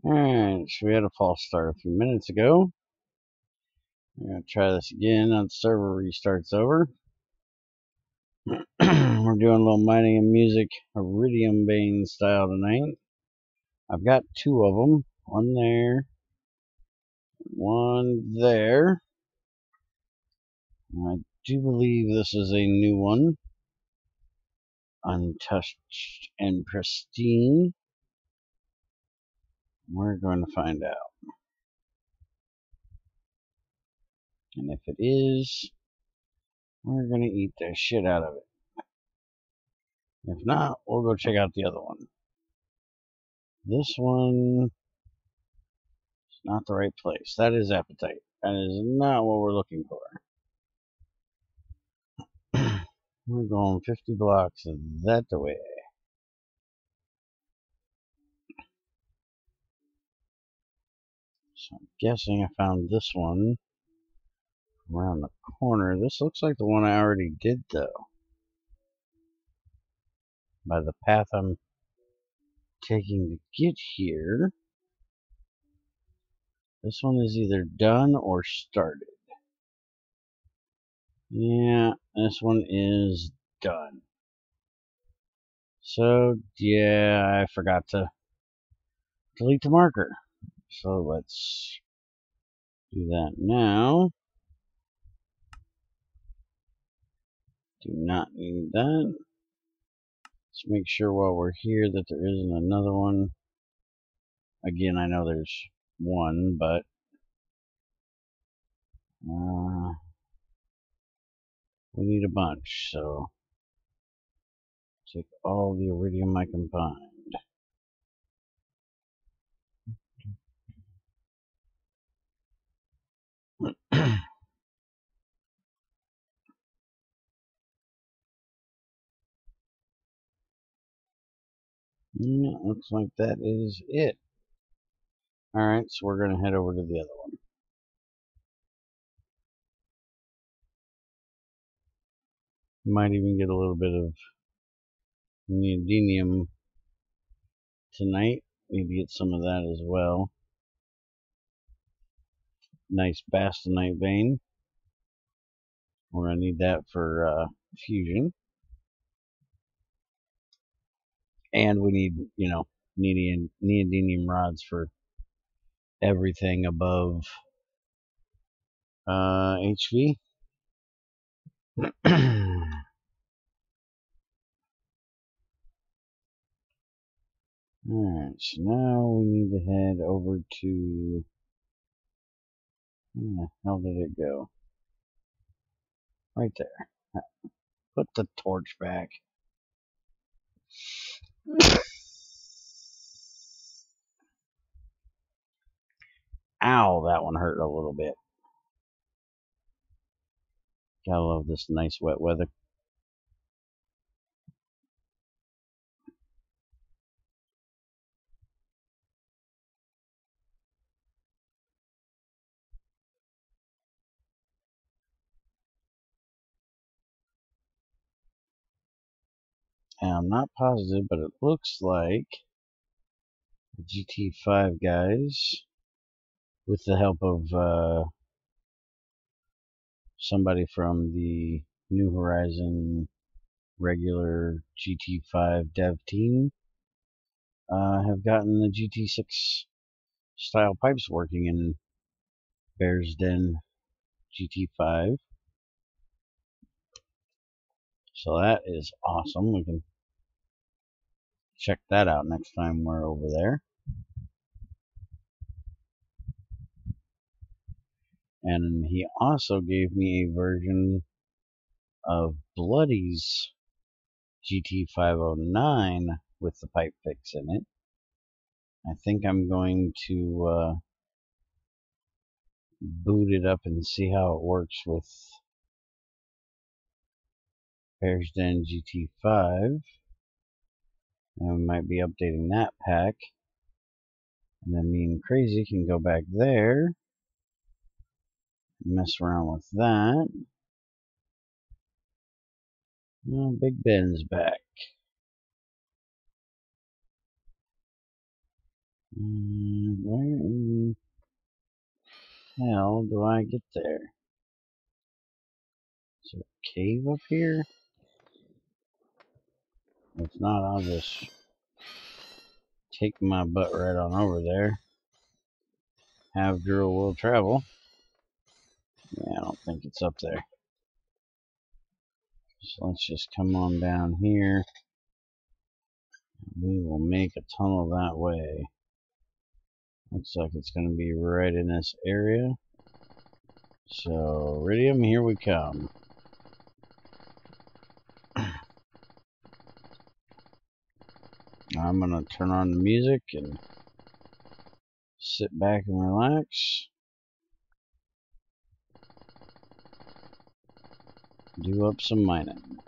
Alright, so we had a false start a few minutes ago. We're going to try this again on the server restarts over. We're doing a little mining and music Iridium vein style tonight. I've got two of them. One there. One there. And I do believe this is a new one. Untouched and pristine. We're going to find out. And if it is, we're going to eat the shit out of it. If not, we'll go check out the other one. This one is not the right place. That is appetite. That is not what we're looking for. We're going 50 blocks that way. So I'm guessing I found this one around the corner. This looks like the one I already did, though. By the path I'm taking to get here, this one is either done or started. Yeah, this one is done. So, yeah, I forgot to delete the marker. So let's do that now. Do not need that. Let's make sure while we're here that there isn't another one. Again, I know there's one, but we need a bunch, so take all the iridium I can find. Yeah, looks like that is it. Alright, so we're going to head over to the other one. Might even get a little bit of neodymium tonight. Need to get some of that as well. Nice bastanite vein. We're going to need that for fusion. And we need, you know, neodymium rods for everything above HV. Alright, so now we need to head over to... Where the hell did it go? Right there. Put the torch back. Ow, that one hurt a little bit. Gotta love this nice wet weather. And I'm not positive, but it looks like the GT5 guys, with the help of somebody from the New Horizon regular GT5 dev team, have gotten the GT6 style pipes working in Bear's Den GT5. So that is awesome. We can check that out next time we're over there. And he also gave me a version of Bloody's GT509 with the pipe fix in it. I think I'm going to boot it up and see how it works with Bear's Den GT5. And we might be updating that pack. And then me and Crazy can go back there, mess around with that. Oh, Big Ben's back. hell do I get there? Is there a cave up here? If not, I'll just take my butt right on over there. Have drill will travel. Yeah, I don't think it's up there. So let's just come on down here. We will make a tunnel that way. Looks like it's going to be right in this area. So, Iridium, here we come. I'm going to turn on the music and sit back and relax. Do up some mining.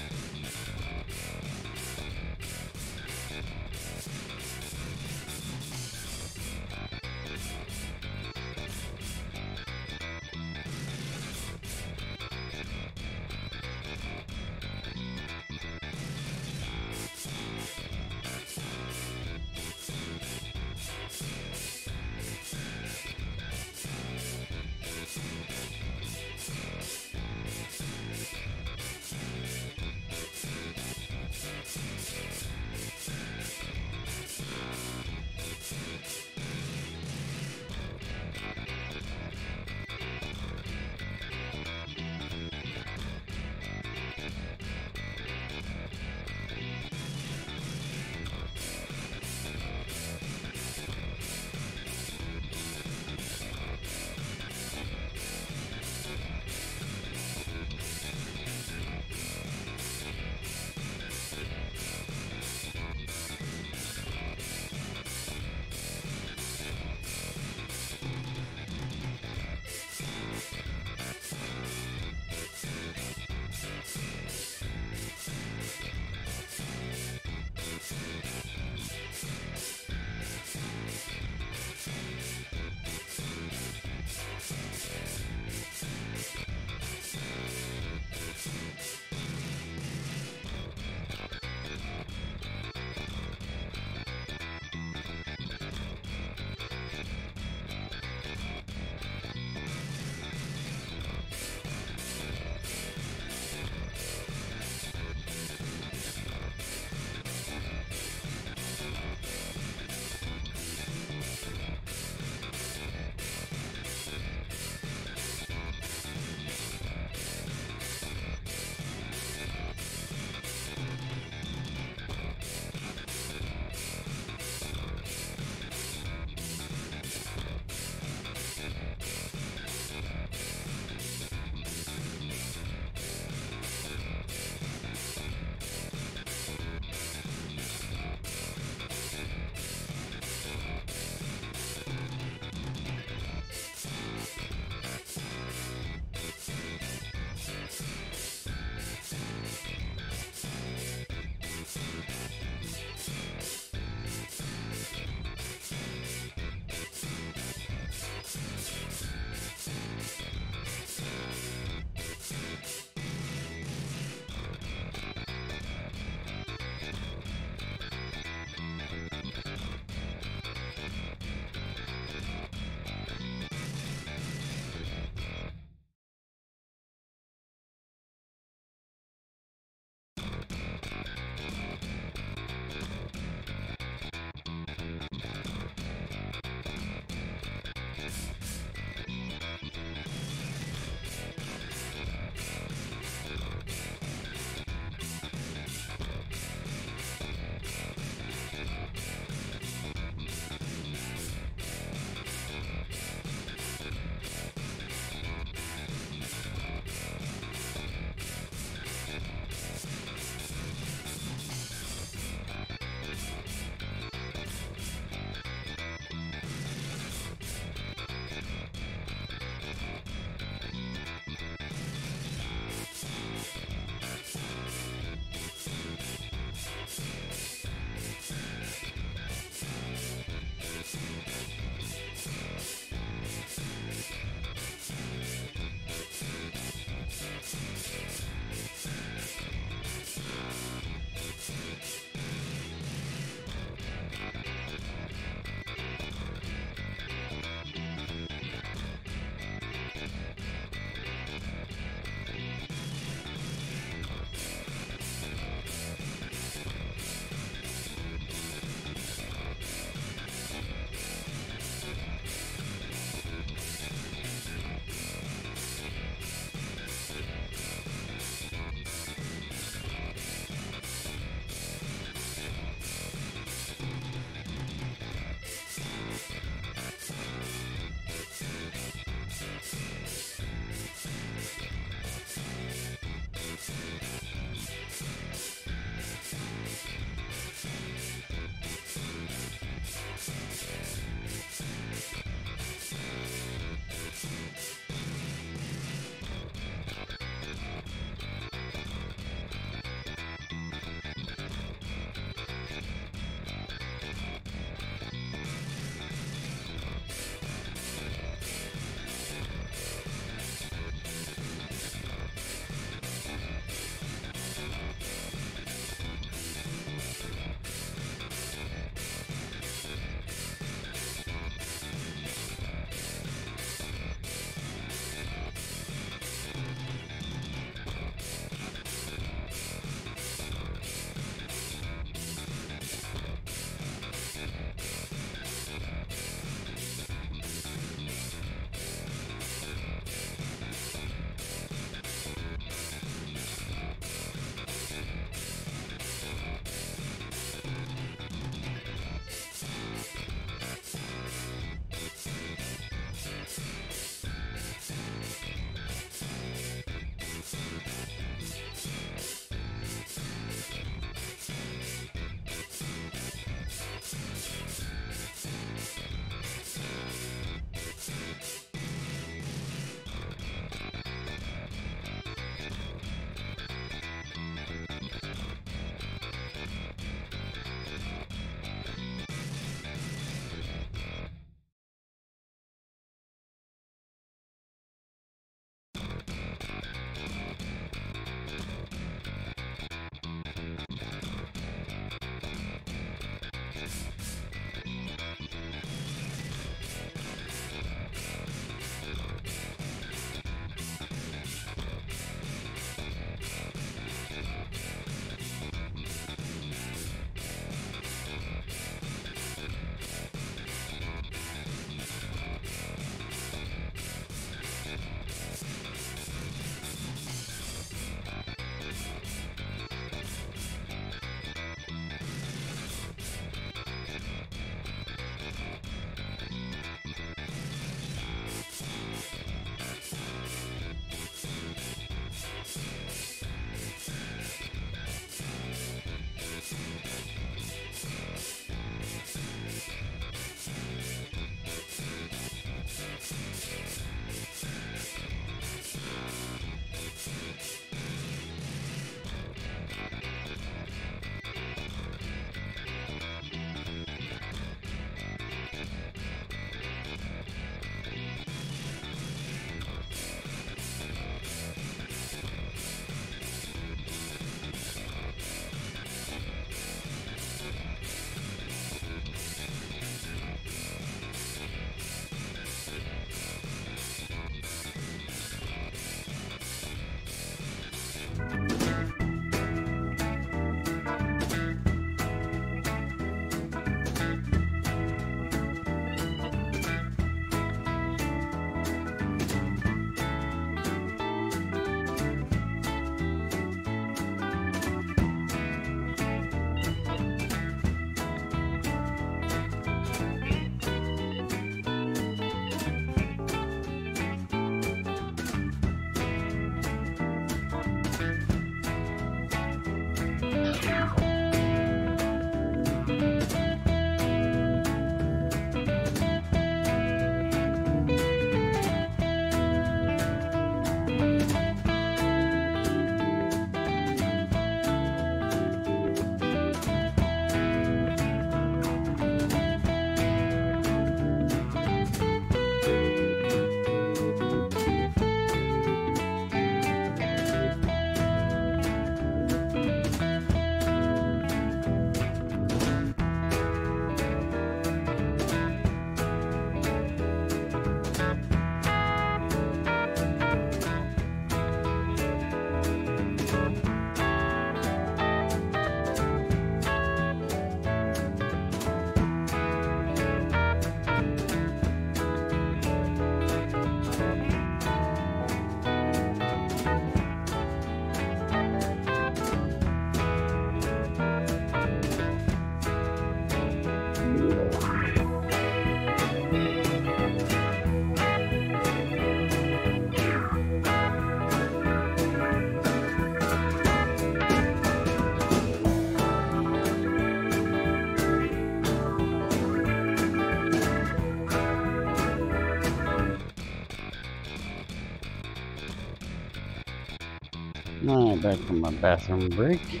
Alright, back from my bathroom break. In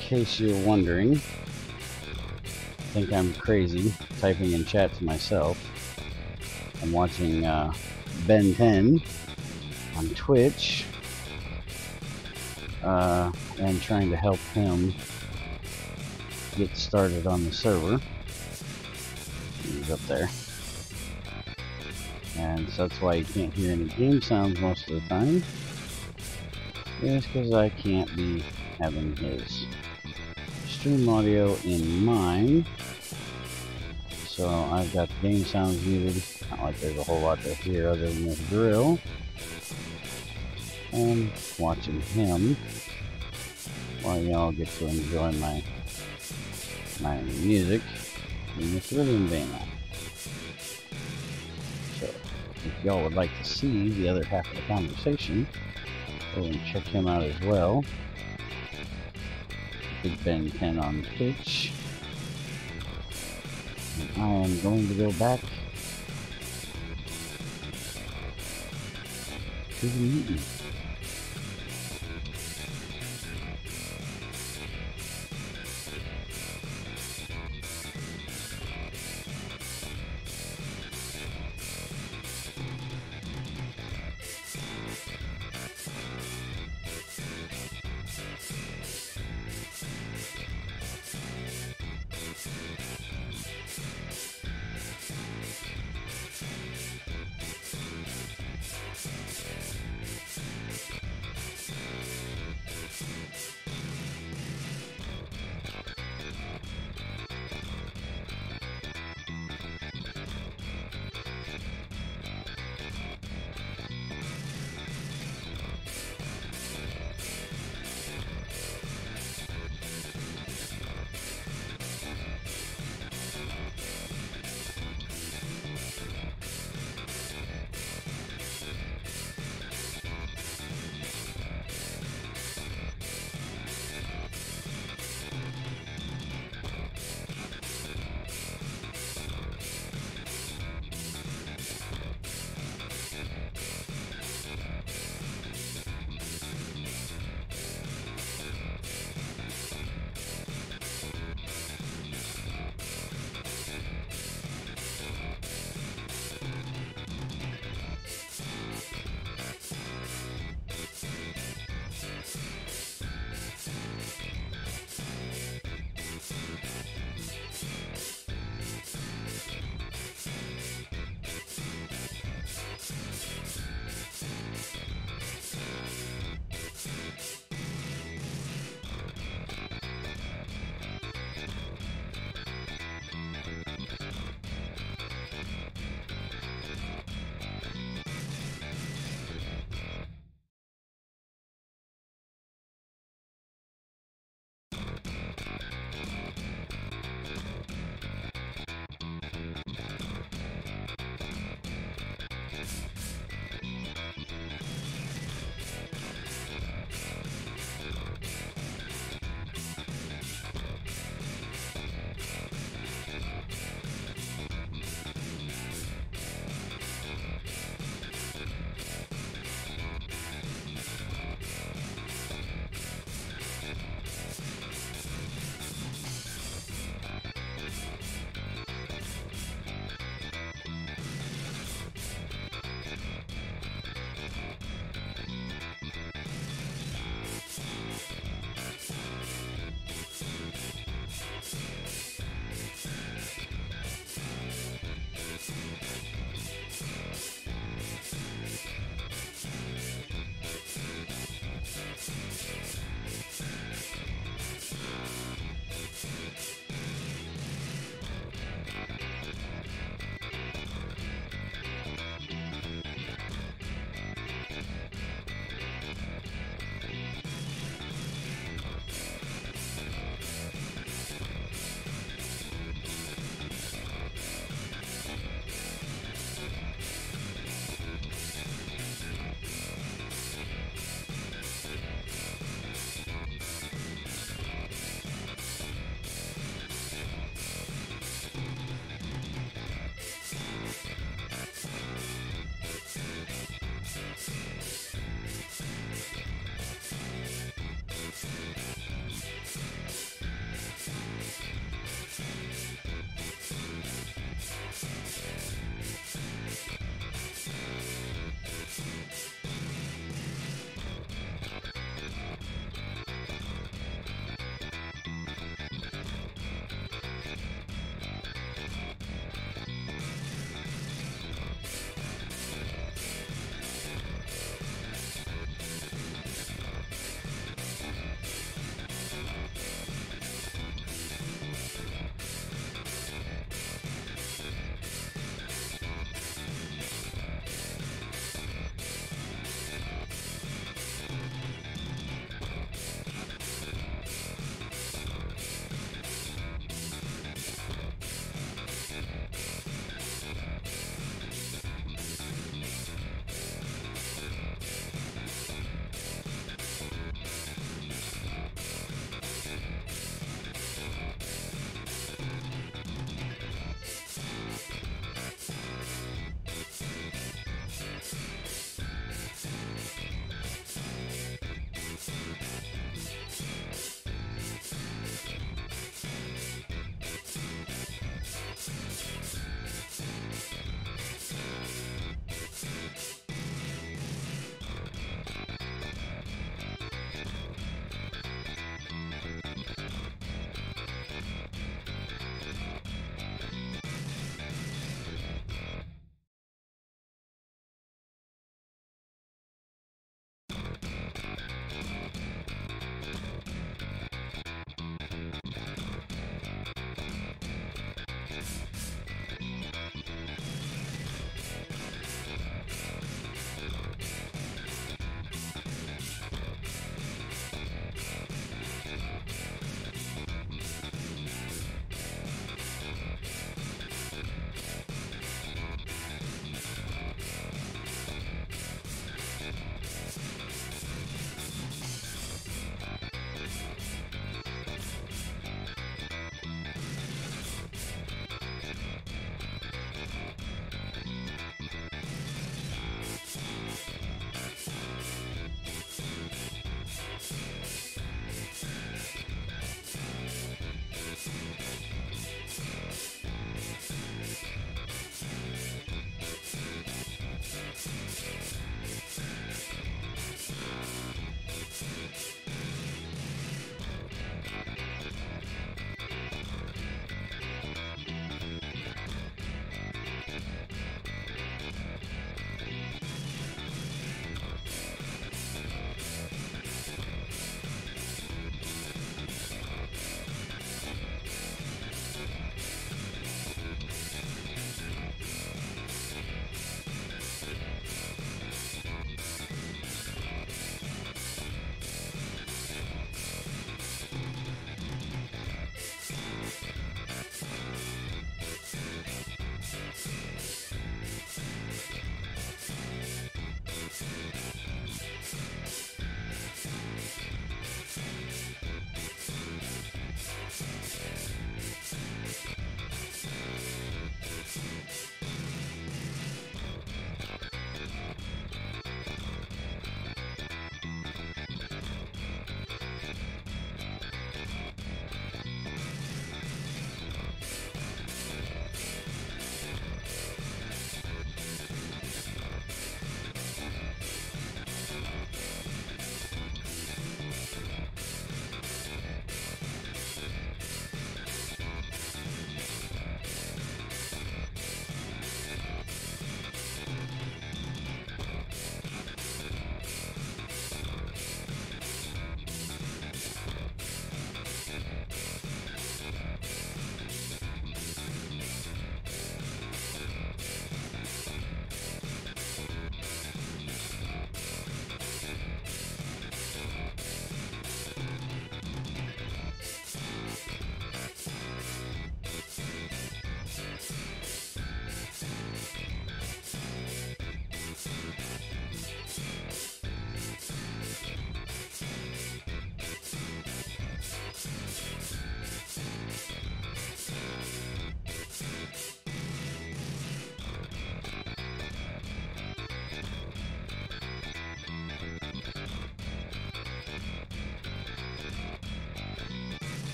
case you're wondering, I think I'm crazy typing in chat to myself. I'm watching Ben 10 on Twitch and trying to help him get started on the server. He's up there. And so that's why you can't hear any game sounds most of the time. It's because I can't be having his stream audio in mine. So I've got the game sounds muted. Not like there's a whole lot to hear other than this drill. And watching him while y'all get to enjoy my music in this rhythm band. So if y'all would like to see the other half of the conversation, go and check him out as well. Big Ben 10 on Twitch. And I am going to go back to the meeting.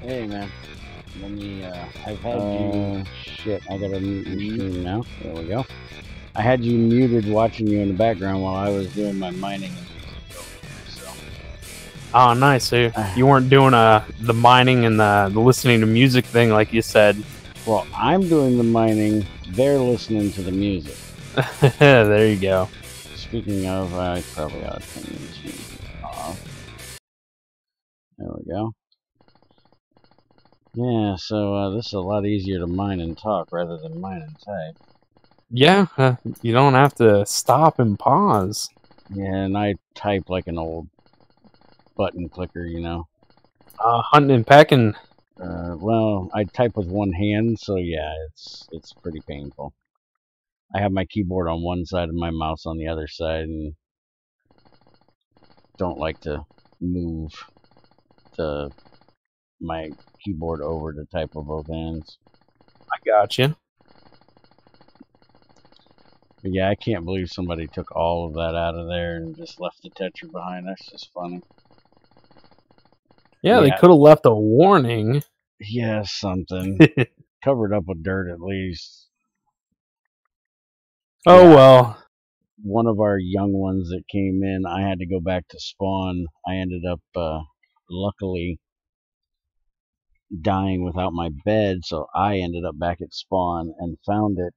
Hey, man. Let me, I've had you... Shit, I gotta mute your screen now. There we go. I had you muted watching you in the background while I was doing my mining and music over here, so... Oh, nice. So you weren't doing the mining and the listening to music thing like you said. Well, I'm doing the mining. They're listening to the music. There you go. Speaking of, I probably ought to turn this music off. There we go. Yeah, so this is a lot easier to mine and talk rather than mine and type. Yeah, you don't have to stop and pause. Yeah, and I type like an old button clicker, you know. Hunting and pecking. Well, I type with one hand, so yeah, it's pretty painful. I have my keyboard on one side and my mouse on the other side, and don't like to move my keyboard over to type with both hands. I got you. But yeah, I can't believe somebody took all of that out of there and just left the Tetra behind. That's just funny. Yeah, they could have left a warning. Yeah, something. Covered up with dirt at least. Oh, yeah. Well. One of our young ones that came in, I had to go back to spawn. I ended up, luckily, dying without my bed, so I ended up back at spawn and found it.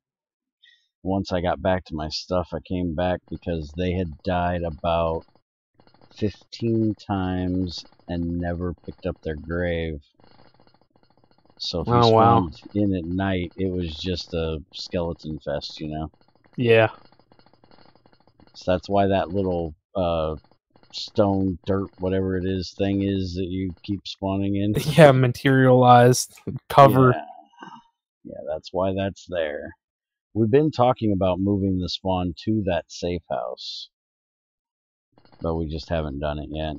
Once I got back to my stuff, I came back because they had died about 15 times and never picked up their grave. So if you spawned in at night, it was just a skeleton fest, you know? Yeah. So that's why that little stone, dirt, whatever it is, thing is that you keep spawning in. Yeah, materialized cover. Yeah, that's why that's there. We've been talking about moving the spawn to that safe house, but we just haven't done it yet.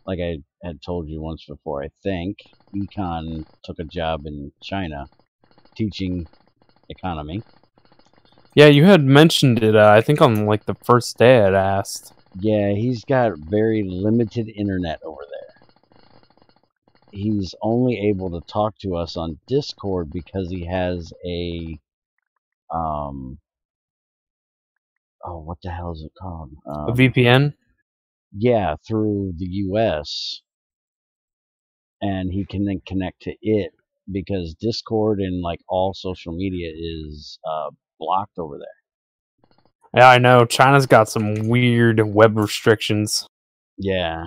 Like I had told you once before, I think Econ took a job in China teaching economy. Yeah, you had mentioned it, I think on like the first day I'd asked. Yeah, he's got very limited internet over there. He's only able to talk to us on Discord because he has a, oh, what the hell is it called? A VPN? Yeah, through the US. And he can then connect to it because Discord and like all social media is blocked over there. Yeah, I know. China's got some weird web restrictions. Yeah.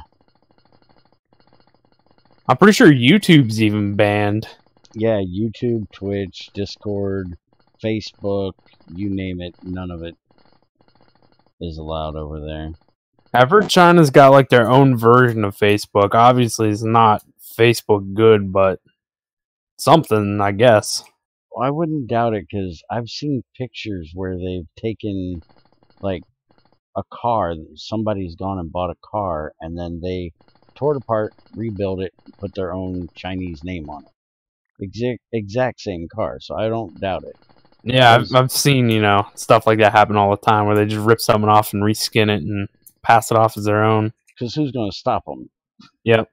I'm pretty sure YouTube's even banned. Yeah, YouTube, Twitch, Discord, Facebook, you name it, none of it is allowed over there. I've heard China's got like their own version of Facebook. Obviously, it's not Facebook good, but something, I guess. Well, I wouldn't doubt it because I've seen pictures where they've taken like a car, somebody's gone and bought a car, and then they tore it apart, rebuilt it, put their own Chinese name on it. Exact same car, so I don't doubt it. Yeah, I've seen, you know, stuff like that happen all the time where they just rip something off and reskin it and pass it off as their own. Because who's going to stop them? Yep.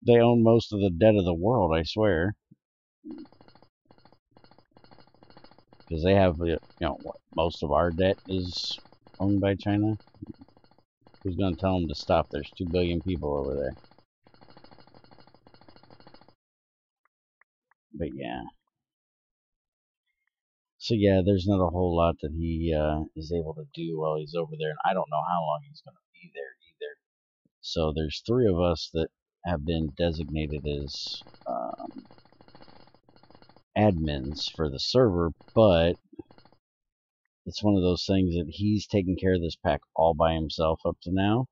They own most of the debt of the world, I swear. Because they have, you know, what, most of our debt is owned by China. Who's going to tell them to stop? There's 2 billion people over there. But yeah. So yeah, there's not a whole lot that he is able to do while he's over there, and I don't know how long he's going to be there either. So there's 3 of us that have been designated as admins for the server, but it's one of those things that he's taken care of this pack all by himself up to now.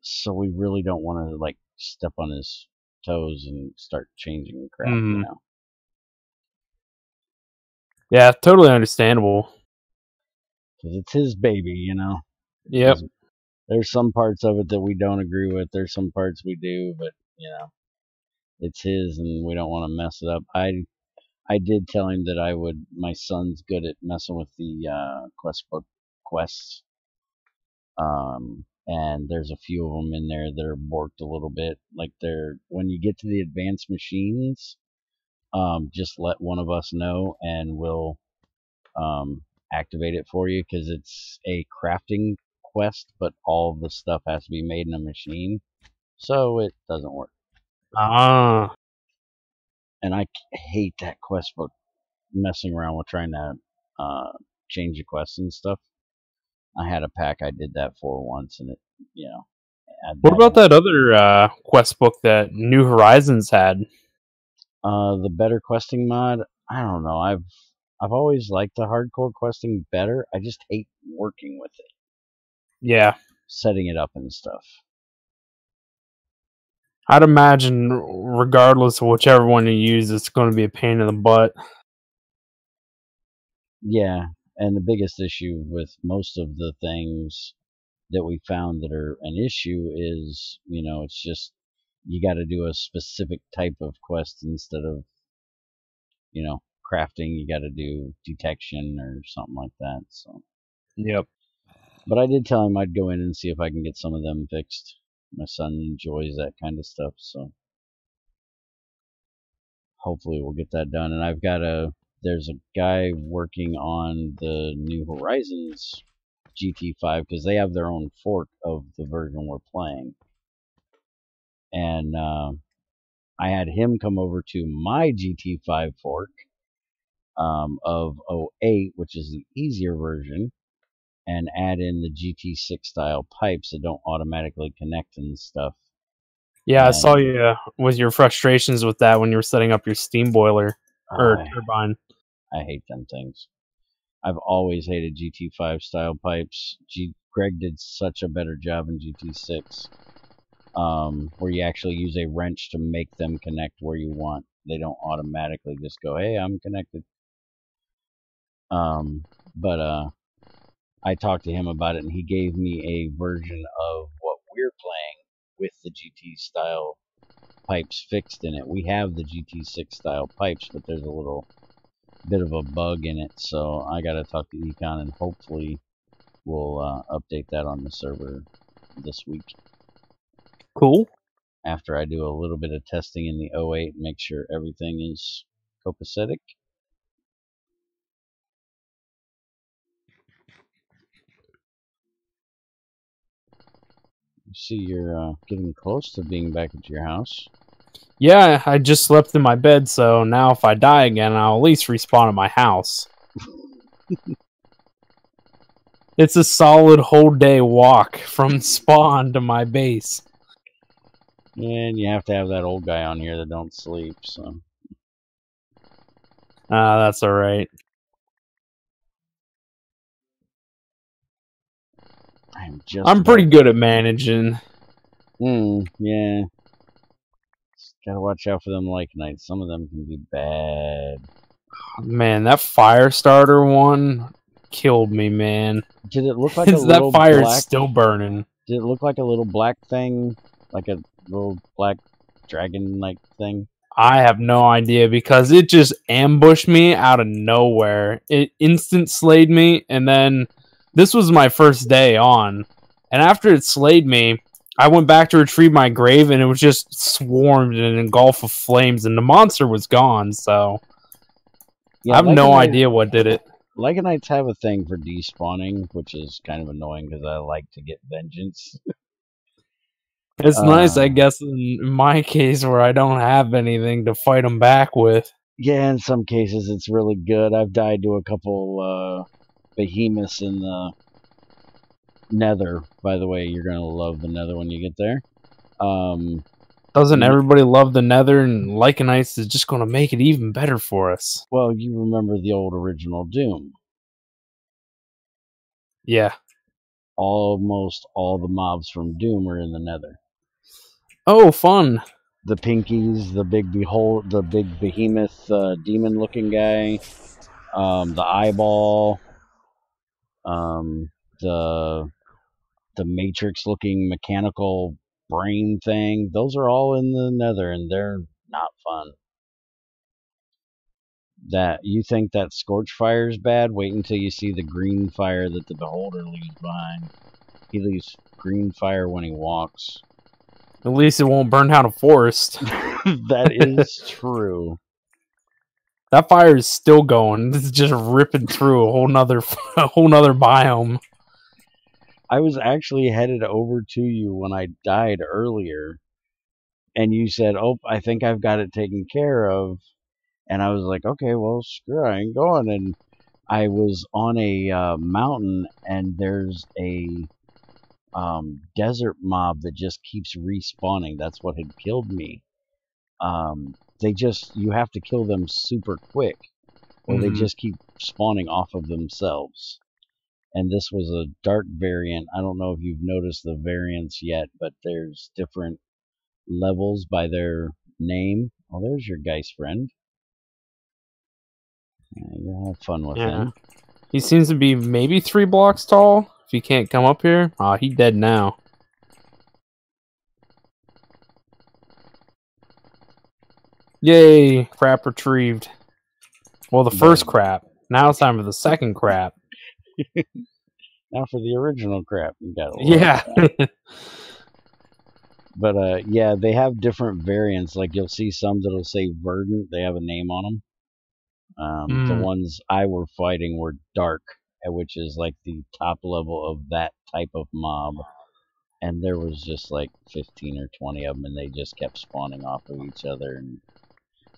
So we really don't want to like step on his toes and start changing crap, you know. Yeah, totally understandable. Because it's his baby, you know. Yep. There's some parts of it that we don't agree with. There's some parts we do, but you know, it's his, and we don't want to mess it up. I did tell him that I would. My son's good at messing with the quest book quests. and there's a few of them in there that are borked a little bit. Like they're when you get to the advanced machines, just let one of us know, and we'll activate it for you because it's a crafting quest, but all of the stuff has to be made in a machine, so it doesn't work. Ah. And I hate that quest book, messing around with trying to change the quests and stuff. I had a pack I did that for once, and it, What about that other quest book that New Horizons had? The better questing mod. I don't know. I've always liked the hardcore questing better. I just hate working with it. Yeah. Setting it up and stuff. I'd imagine, regardless of whichever one you use, it's going to be a pain in the butt. Yeah, and the biggest issue with most of the things that we found that are an issue is, it's just you got to do a specific type of quest instead of, crafting. You got to do detection or something like that. So, Yep. but I did tell him I'd go in and see if I can get some of them fixed. My son enjoys that kind of stuff, so hopefully we'll get that done. And there's a guy working on the New Horizons GT5 because they have their own fork of the version we're playing. And I had him come over to my GT5 fork of 08, which is the easier version, and add in the GT6 style pipes that don't automatically connect and stuff. Yeah, I saw you with your frustrations with that when you were setting up your steam boiler or turbine. I hate them things. I've always hated GT5 style pipes. Greg did such a better job in GT6, where you actually use a wrench to make them connect where you want. They don't automatically just go, "Hey, I'm connected." But I talked to him about it, and he gave me a version of what we're playing with the GT style pipes fixed in it. We have the GT6 style pipes, but there's a little bit of a bug in it, so I gotta talk to Econ, and hopefully we'll update that on the server this week. Cool. After I do a little bit of testing in the 08 and make sure everything is copacetic. You see you're getting close to being back at your house. Yeah, I just slept in my bed, so now if I die again, I'll at least respawn at my house. It's a solid whole day walk from spawn to my base. And you have to have that old guy on here that don't sleep, so. That's alright. I'm pretty good at managing. Yeah. Just gotta watch out for them Lycanites. Some of them can be bad. Man, that fire starter one killed me, man. Did it look like a little that fire's still burning? Did it look like a little black thing? Like a little black dragon-like thing? I have no idea because it just ambushed me out of nowhere. It instant slayed me, and then this was my first day on. And after it slayed me, I went back to retrieve my grave, and it was just swarmed in an engulf of flames, and the monster was gone, so yeah, I have no idea what did it. Lycanites have a thing for despawning, which is kind of annoying because I like to get vengeance. It's nice, I guess, in my case where I don't have anything to fight them back with. Yeah, in some cases it's really good. I've died to a couple behemoths in the Nether. By the way, you're going to love the Nether when you get there. Doesn't everybody love the Nether, and Lycanites is just going to make it even better for us? Well, you remember the old original Doom. Yeah. Almost all the mobs from Doom are in the Nether. Oh, fun. The Pinkies, the big behemoth demon-looking guy, the eyeball, the Matrix-looking mechanical brain thing. Those are all in the Nether, and they're not fun. That you think that Scorch Fire is bad? Wait until you see the green fire that the Beholder leaves behind. He leaves green fire when he walks. At least it won't burn down a forest. That is true. That fire is still going. It's just ripping through a whole nother biome. I was actually headed over to you when I died earlier, and you said, "Oh, I think I've got it taken care of." And I was like, "Okay, well, screw it, I ain't going." And I was on a mountain, and there's a desert mob that just keeps respawning. That's what had killed me. You have to kill them super quick, or they just keep spawning off of themselves. And this was a dark variant. I don't know if you've noticed the variants yet, but there's different levels by their name. Oh, there's your Geist friend. Yeah, you'll have fun with him. He seems to be maybe 3 blocks tall. If he can't come up here, he dead now. Yay! Crap retrieved. Well, the first crap. Now it's time for the second crap. Now for the original crap. You got But yeah, they have different variants. Like you'll see some that'll say Verdant. They have a name on them. The ones I were fighting were Dark, which is like the top level of that type of mob. And there was just like 15 or 20 of them, and they just kept spawning off of each other. And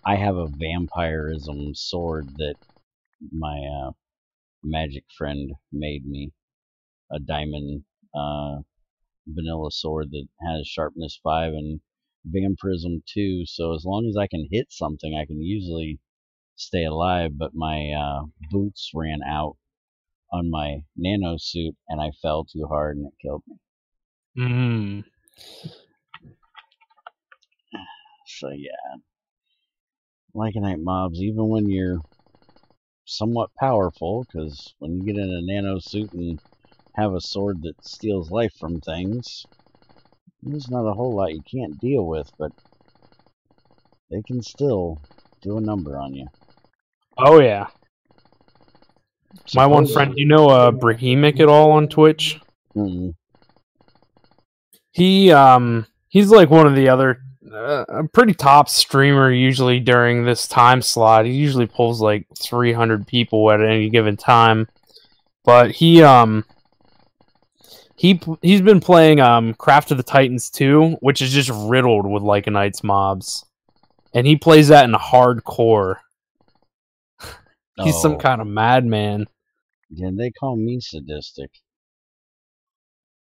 I have a vampirism sword that my magic friend made me. A diamond vanilla sword that has sharpness 5 and vampirism 2. So as long as I can hit something, I can usually stay alive. But my boots ran out on my nano suit, and I fell too hard, and it killed me. So yeah, Lycanite mobs, even when you're somewhat powerful, because when you get in a nano suit and have a sword that steals life from things, there's not a whole lot you can't deal with, but they can still do a number on you. Oh yeah. My one friend, you know Brahimic at all on Twitch? Mm-hmm. He's like one of the other a pretty top streamer usually during this time slot. He usually pulls like 300 people at any given time. But he's been playing Craft of the Titans 2, which is just riddled with Lycanites mobs. And he plays that in hardcore. He's some kind of madman. Yeah, they call me sadistic.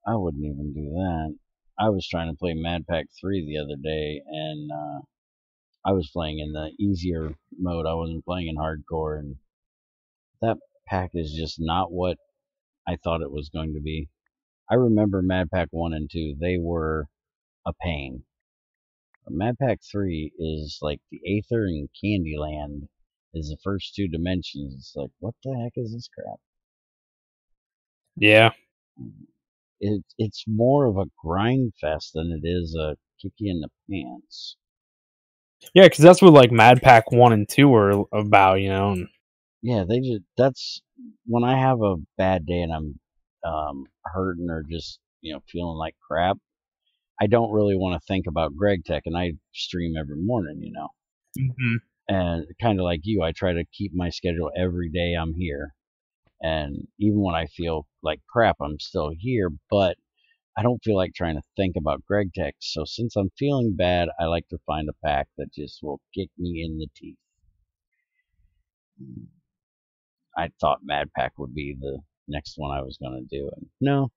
I wouldn't even do that. I was trying to play Mad Pack 3 the other day, and I was playing in the easier mode. I wasn't playing in hardcore, and that pack is just not what I thought it was going to be. I remember Mad Pack 1 and 2. They were a pain. But Mad Pack 3 is like the Aether and Candyland is the first 2 dimensions. It's like, what the heck is this crap? Yeah. It's more of a grind fest than it is a kick you in the pants. Yeah, because that's what like Mad Pack 1 and 2 were about, you know. Yeah, that's when I have a bad day and I'm hurting or just, feeling like crap. I don't really want to think about Greg Tech, and I stream every morning, Mm-hmm. And kind of like you, I try to keep my schedule every day I'm here. And even when I feel like crap, I'm still here, but I don't feel like trying to think about Greg Tech. So since I'm feeling bad, I like to find a pack that just will kick me in the teeth. I thought Mad Pack would be the next one I was going to do. And no.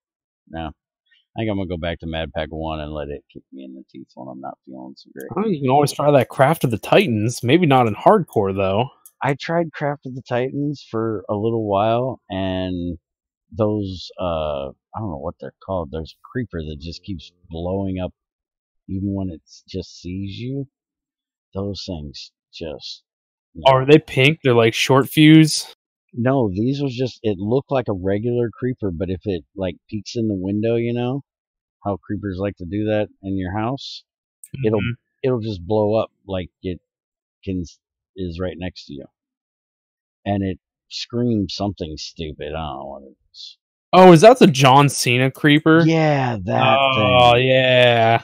I think I'm going to go back to Mad Pack 1 and let it kick me in the teeth when I'm not feeling so great. Oh, you can always try that Craft of the Titans. Maybe not in hardcore, though. I tried Craft of the Titans for a little while, and those, I don't know what they're called. There's a creeper that just keeps blowing up even when it just sees you. Those things just... Oh, are they pink? They're like short fuse? No, these was just... It looked like a regular creeper, but if it, like, peeks in the window, how creepers like to do that in your house, it'll just blow up like it is right next to you, and it screams something stupid. I don't know what it is. Oh, is that the John Cena creeper? Yeah, that Oh, thing. yeah.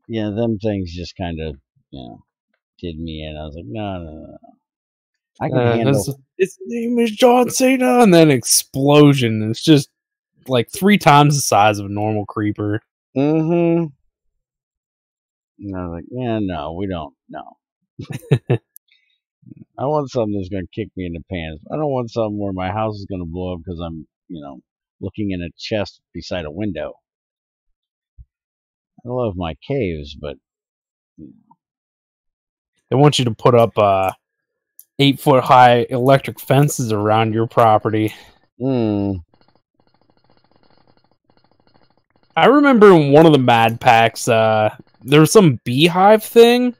Yeah, them things just kind of, did me in. I was like, no, no, no. I can handle. His name is John Cena, and then explosion. It's just like 3 times the size of a normal creeper. Mm-hmm. And I was like, yeah, no, we don't. No. I want something that's going to kick me in the pants. I don't want something where my house is going to blow up because I'm, looking in a chest beside a window. I love my caves, but They want you to put up 8-foot high electric fences around your property. mm, I remember in one of the Mad Packs, there was some beehive thing,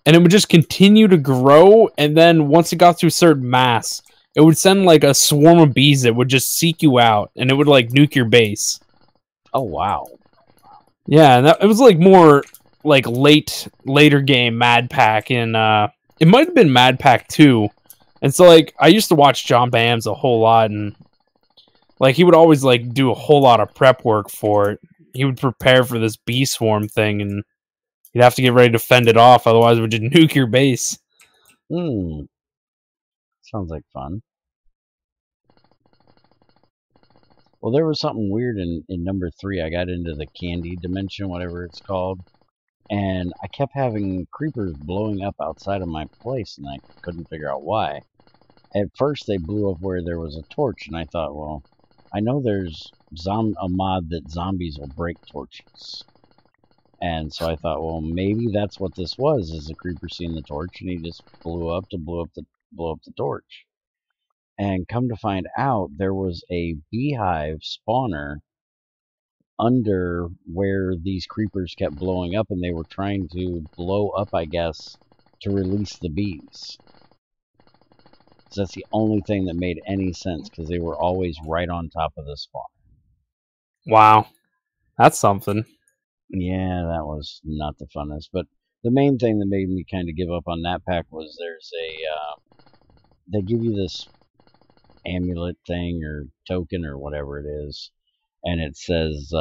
and it would just continue to grow, and then once it got to a certain mass, it would send like a swarm of bees that would just seek you out, and it would like nuke your base. oh wow. Yeah, and it was like more like later game Mad Pack in it might have been Mad Pack 2. And so like I used to watch John Bams a whole lot, and like he would always like do a whole lot of prep work for it. He would prepare for this bee swarm thing, and you'd have to get ready to fend it off, otherwise it would just nuke your base. Sounds like fun. Well, there was something weird in number 3. I got into the candy dimension, whatever it's called, and I kept having creepers blowing up outside of my place, and I couldn't figure out why. At first, they blew up where there was a torch, and I thought, well, I know there's a mod that zombies will break torches. And so I thought, well, maybe that's what this was, is a creeper seeing the torch, and he just blow up the torch. And come to find out, there was a beehive spawner under where these creepers kept blowing up, and they were trying to blow up, I guess, to release the bees. So that's the only thing that made any sense, because they were always right on top of the spawn. Wow. That's something. Yeah, that was not the funnest. But the main thing that made me kind of give up on that pack was they give you this amulet thing or token or whatever it is, and it says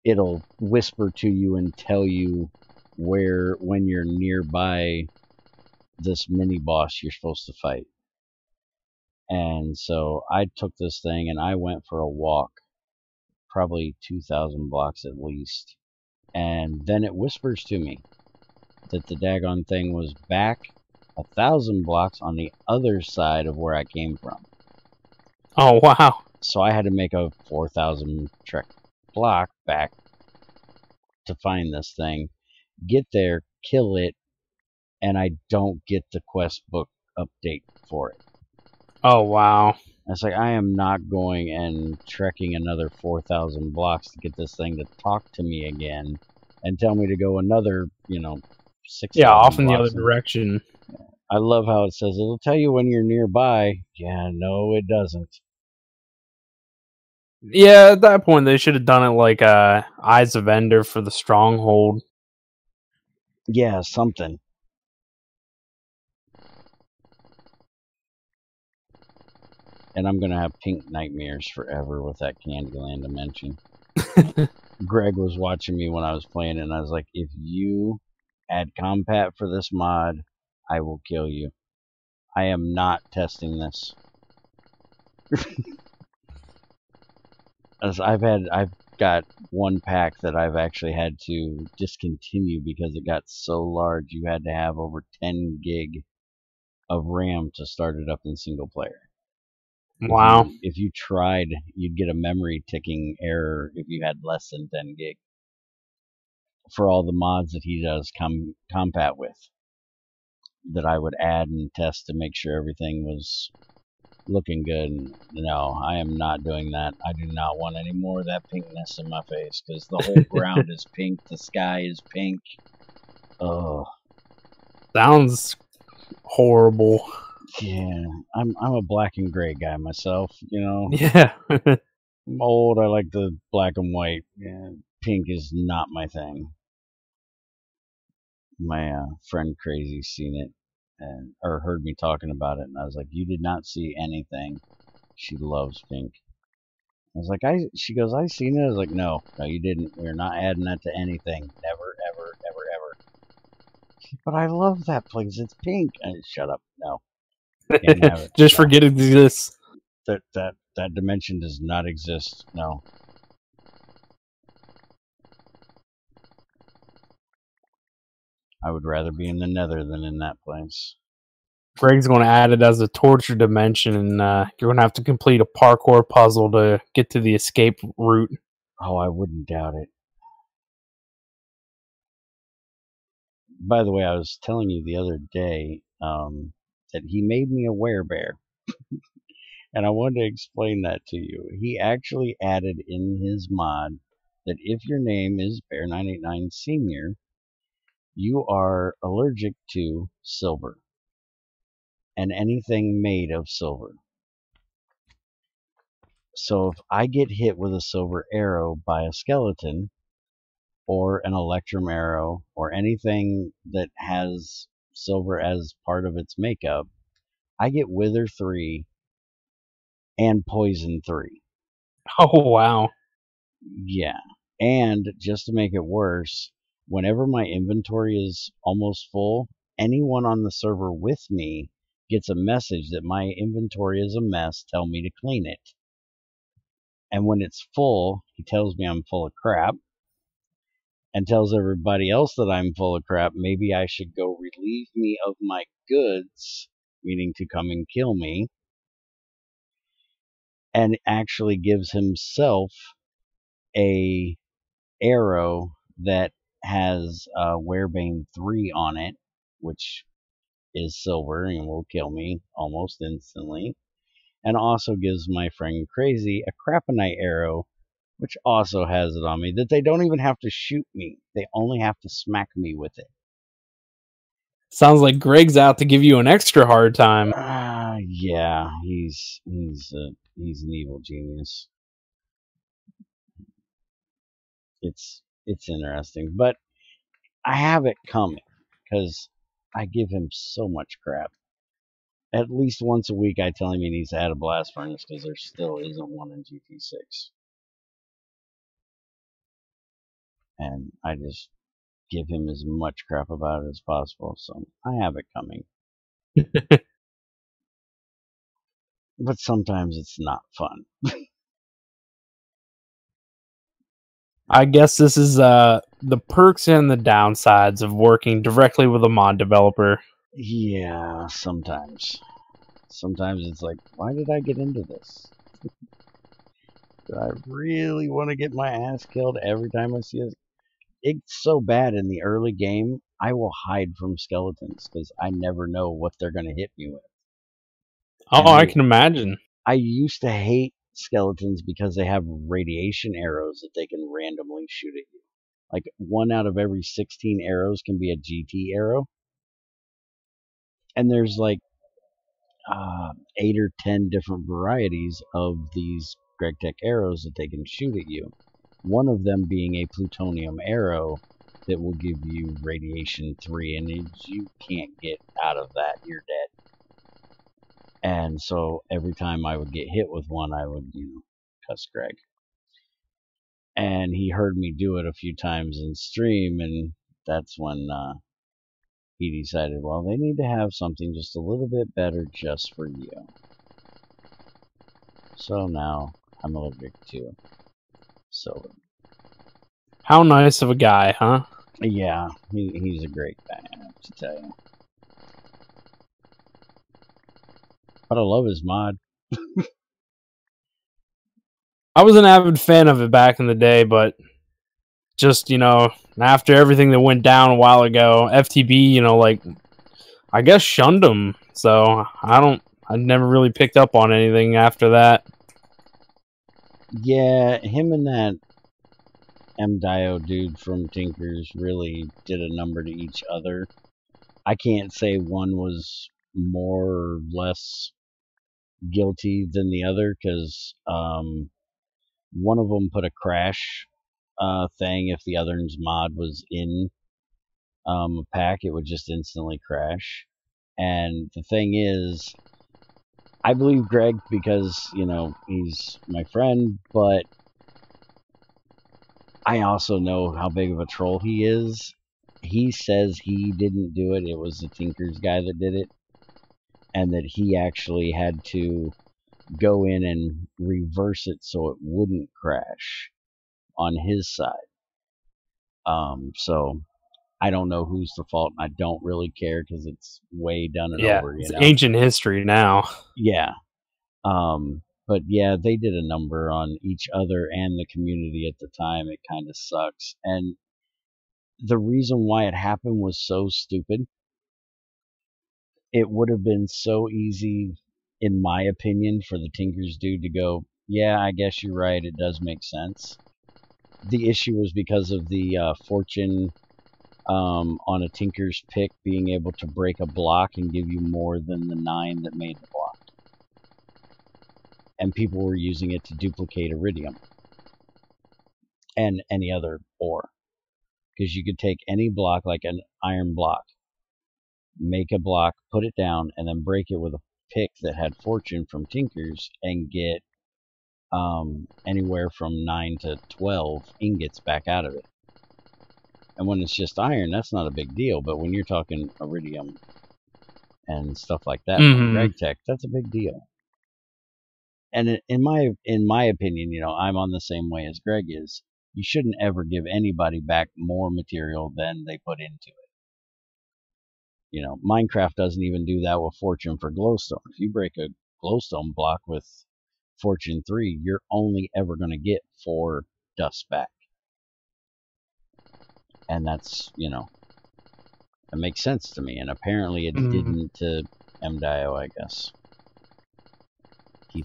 it'll whisper to you and tell you when you're nearby this mini boss you're supposed to fight. And so I took this thing and I went for a walk, probably 2,000 blocks at least. And then it whispers to me that the daggone thing was back 1,000 blocks on the other side of where I came from. Oh, wow. So I had to make a 4,000 trek block back to find this thing, get there, kill it, and I don't get the quest book update for it. Oh, wow. It's like, I am not going and trekking another 4,000 blocks to get this thing to talk to me again and tell me to go another, 6,000 Yeah, off in the blocks. other direction. I love how it says it'll tell you when you're nearby. Yeah, no, it doesn't. Yeah, at that point they should have done it like Eyes of Ender for the Stronghold. Yeah, something. And I'm gonna have pink nightmares forever with that Candyland dimension. Greg was watching me when I was playing it, and I was like, if you add compat for this mod, I will kill you. I am not testing this. As I've got one pack that I've actually had to discontinue because it got so large. You had to have over 10 gig of RAM to start it up in single player. Wow. If you tried, you'd get a memory ticking error if you had less than 10 gig for all the mods that he does compat with, that I would add and test to make sure everything was looking good. No, I am not doing that. I do not want any more of that pinkness in my face, because the whole ground is pink, the sky is pink. Oh, Sounds horrible. yeah. I'm a black and gray guy myself. Yeah. I'm old. I like the black and white. Yeah, pink is not my thing. My friend Crazy's seen it or heard me talking about it, and I was like, "You did not see anything." She loves pink. I was like, she goes, I seen it. I was like, no, you didn't. We're not adding that to anything. Never, ever, ever, ever. But I love that place. It's pink. Shut up. No, can't have it. Just No. forget it exists. That dimension does not exist. No. I would rather be in the Nether than in that place. Greg's going to add it as a torture dimension, and you're going to have to complete a parkour puzzle to get to the escape route. Oh, I wouldn't doubt it. By the way, I was telling you the other day that he made me a werebear. And I wanted to explain that to you. He actually added in his mod that if your name is Bear989 Senior, you are allergic to silver and anything made of silver. So if I get hit with a silver arrow by a skeleton or an electrum arrow or anything that has silver as part of its makeup, I get Wither 3 and Poison 3. Oh, wow. Yeah. And just to make it worse, whenever my inventory is almost full, anyone on the server with me gets a message that my inventory is a mess, tell me to clean it. And when it's full, he tells me I'm full of crap and tells everybody else that I'm full of crap. Maybe I should go relieve me of my goods, meaning to come and kill me, and actually gives himself a arrow that has Werebane 3 on it, which is silver and will kill me almost instantly, and also gives my friend Crazy a Craponite arrow, which also has it on me, that they don't even have to shoot me. They only have to smack me with it. Sounds like Greg's out to give you an extra hard time. Yeah, he's an evil genius. It's interesting, but I have it coming because I give him so much crap. At least once a week, I tell him he needs to add a blast furnace because there still isn't one in GT6, and I just give him as much crap about it as possible. So I have it coming, but sometimes it's not fun. I guess this is the perks and the downsides of working directly with a mod developer. Yeah, sometimes. Sometimes it's like, why did I get into this? Do I really want to get my ass killed every time I see it? It's so bad in the early game, I will hide from skeletons because I never know what they're going to hit me with. Oh, I can imagine. I used to hate skeletons because they have radiation arrows that they can randomly shoot at you. Like 1 out of every 16 arrows can be a GT arrow. And there's like 8 or 10 different varieties of these GregTech arrows that they can shoot at you. One of them being a plutonium arrow that will give you radiation 3, and you can't get out of that. You're dead. And so every time I would get hit with one, I would, cuss Greg. And he heard me do it a few times in stream, and that's when he decided, well, they need to have something just a little bit better just for you. So now I'm allergic to silver. How nice of a guy, huh? Yeah, he's a great guy, I have to tell you. But I love his mod. I was an avid fan of it back in the day, but just, after everything that went down a while ago, FTB, I guess shunned him. So I never really picked up on anything after that. Yeah, him and that MDio dude from Tinkers really did a number to each other. I can't say one was more or less guilty than the other because one of them put a crash thing. If the other's mod was in a pack, it would just instantly crash. And the thing is, I believe Greg because, you know, he's my friend, but I also know how big of a troll he is. He says he didn't do it. It was the Tinker's guy that did it. And that he actually had to go in and reverse it so it wouldn't crash on his side. So I don't know who's the fault, and I don't really care because it's way done and over, It's you know? ancient history now. Yeah. But yeah, they did a number on each other and the community at the time. It kind of sucks. And the reason why it happened was so stupid. It would have been so easy, in my opinion, for the Tinkers dude to go, yeah, I guess you're right. It does make sense. The issue was because of the fortune on a Tinker's pick being able to break a block and give you more than the 9 that made the block. And people were using it to duplicate Iridium and any other ore. Because you could take any block, like an iron block, make a block, put it down, and then break it with a pick that had fortune from Tinkers and get anywhere from 9 to 12 ingots back out of it. And when it's just iron, that's not a big deal. But when you're talking Iridium and stuff like that from Greg Tech, that's a big deal. And in my opinion, you know, I'm on the same way as Greg is. You shouldn't ever give anybody back more material than they put into it. You know, Minecraft doesn't even do that with Fortune for Glowstone. If you break a Glowstone block with Fortune 3, you're only ever going to get 4 dust back. And that's, you know, it makes sense to me. And apparently it didn't to MDIO, I guess.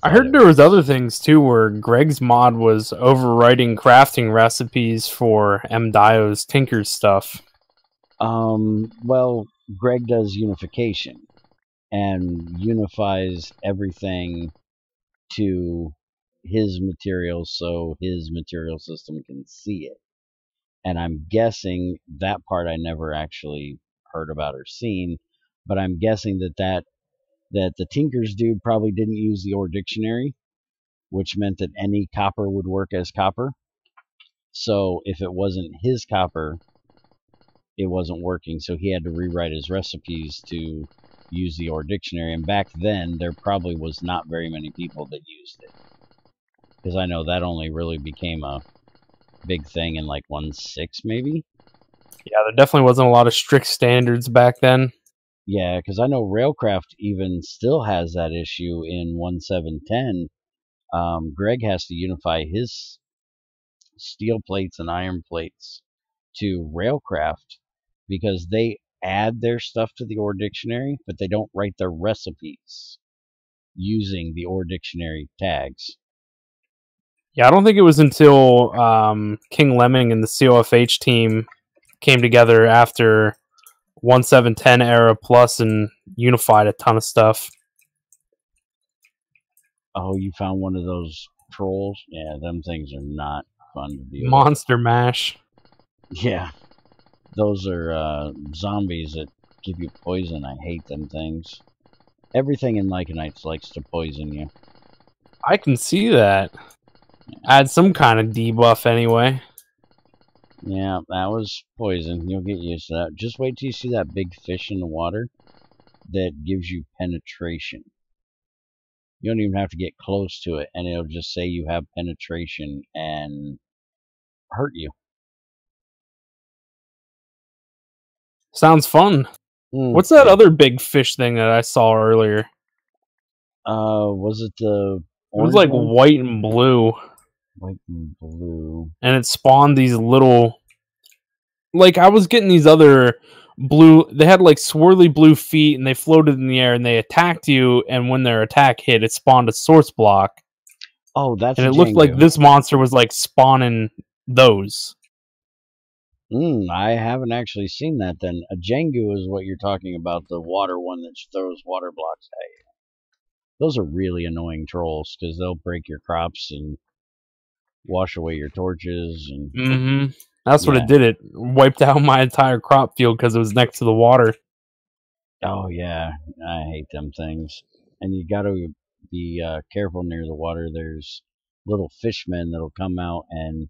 I heard there was other things too, where Greg's mod was overwriting crafting recipes for MDIO's Tinker's stuff. Well, Greg does unification and unifies everything to his materials so his material system can see it. And I'm guessing that part I never actually heard about or seen, but I'm guessing that the Tinker's dude probably didn't use the ore dictionary, which meant that any copper would work as copper. So if it wasn't his copper, it wasn't working, so he had to rewrite his recipes to use the ore dictionary. And back then, there probably was not very many people that used it, because I know that only really became a big thing in like 1.6 maybe. Yeah, there definitely wasn't a lot of strict standards back then. Yeah, because I know Railcraft even still has that issue in 1.7.10. Greg has to unify his steel plates and iron plates to Railcraft because they add their stuff to the ore dictionary, but they don't write their recipes using the ore dictionary tags. Yeah, I don't think it was until King Lemming and the COFH team came together after 1.7.10 era plus and unified a ton of stuff. Oh, you found one of those trolls? Yeah, them things are not fun to deal with. Monster Mash. Yeah. Those are zombies that give you poison. I hate them things. Everything in Lycanites likes to poison you. I can see that. Add some kind of debuff anyway. Yeah, that was poison. You'll get used to that. Just wait till you see that big fish in the water that gives you penetration. You don't even have to get close to it, and it'll just say you have penetration and hurt you. Sounds fun. What's that other big fish thing that I saw earlier? Was it the orange? It was like one? White and blue. White and blue. And it spawned these little... Like, I was getting these other blue... They had, like, swirly blue feet, and they floated in the air, and they attacked you, and when their attack hit, it spawned a source block. Oh, that's And it looked like this monster was, like, spawning those. I haven't actually seen that then. A Jengu is what you're talking about, the water one that throws water blocks at you. Those are really annoying trolls, because they'll break your crops and wash away your torches. And That's what it did. It wiped out my entire crop field because it was next to the water. Oh, yeah. I hate them things. And you got to be careful near the water. There's little fishmen that'll come out, and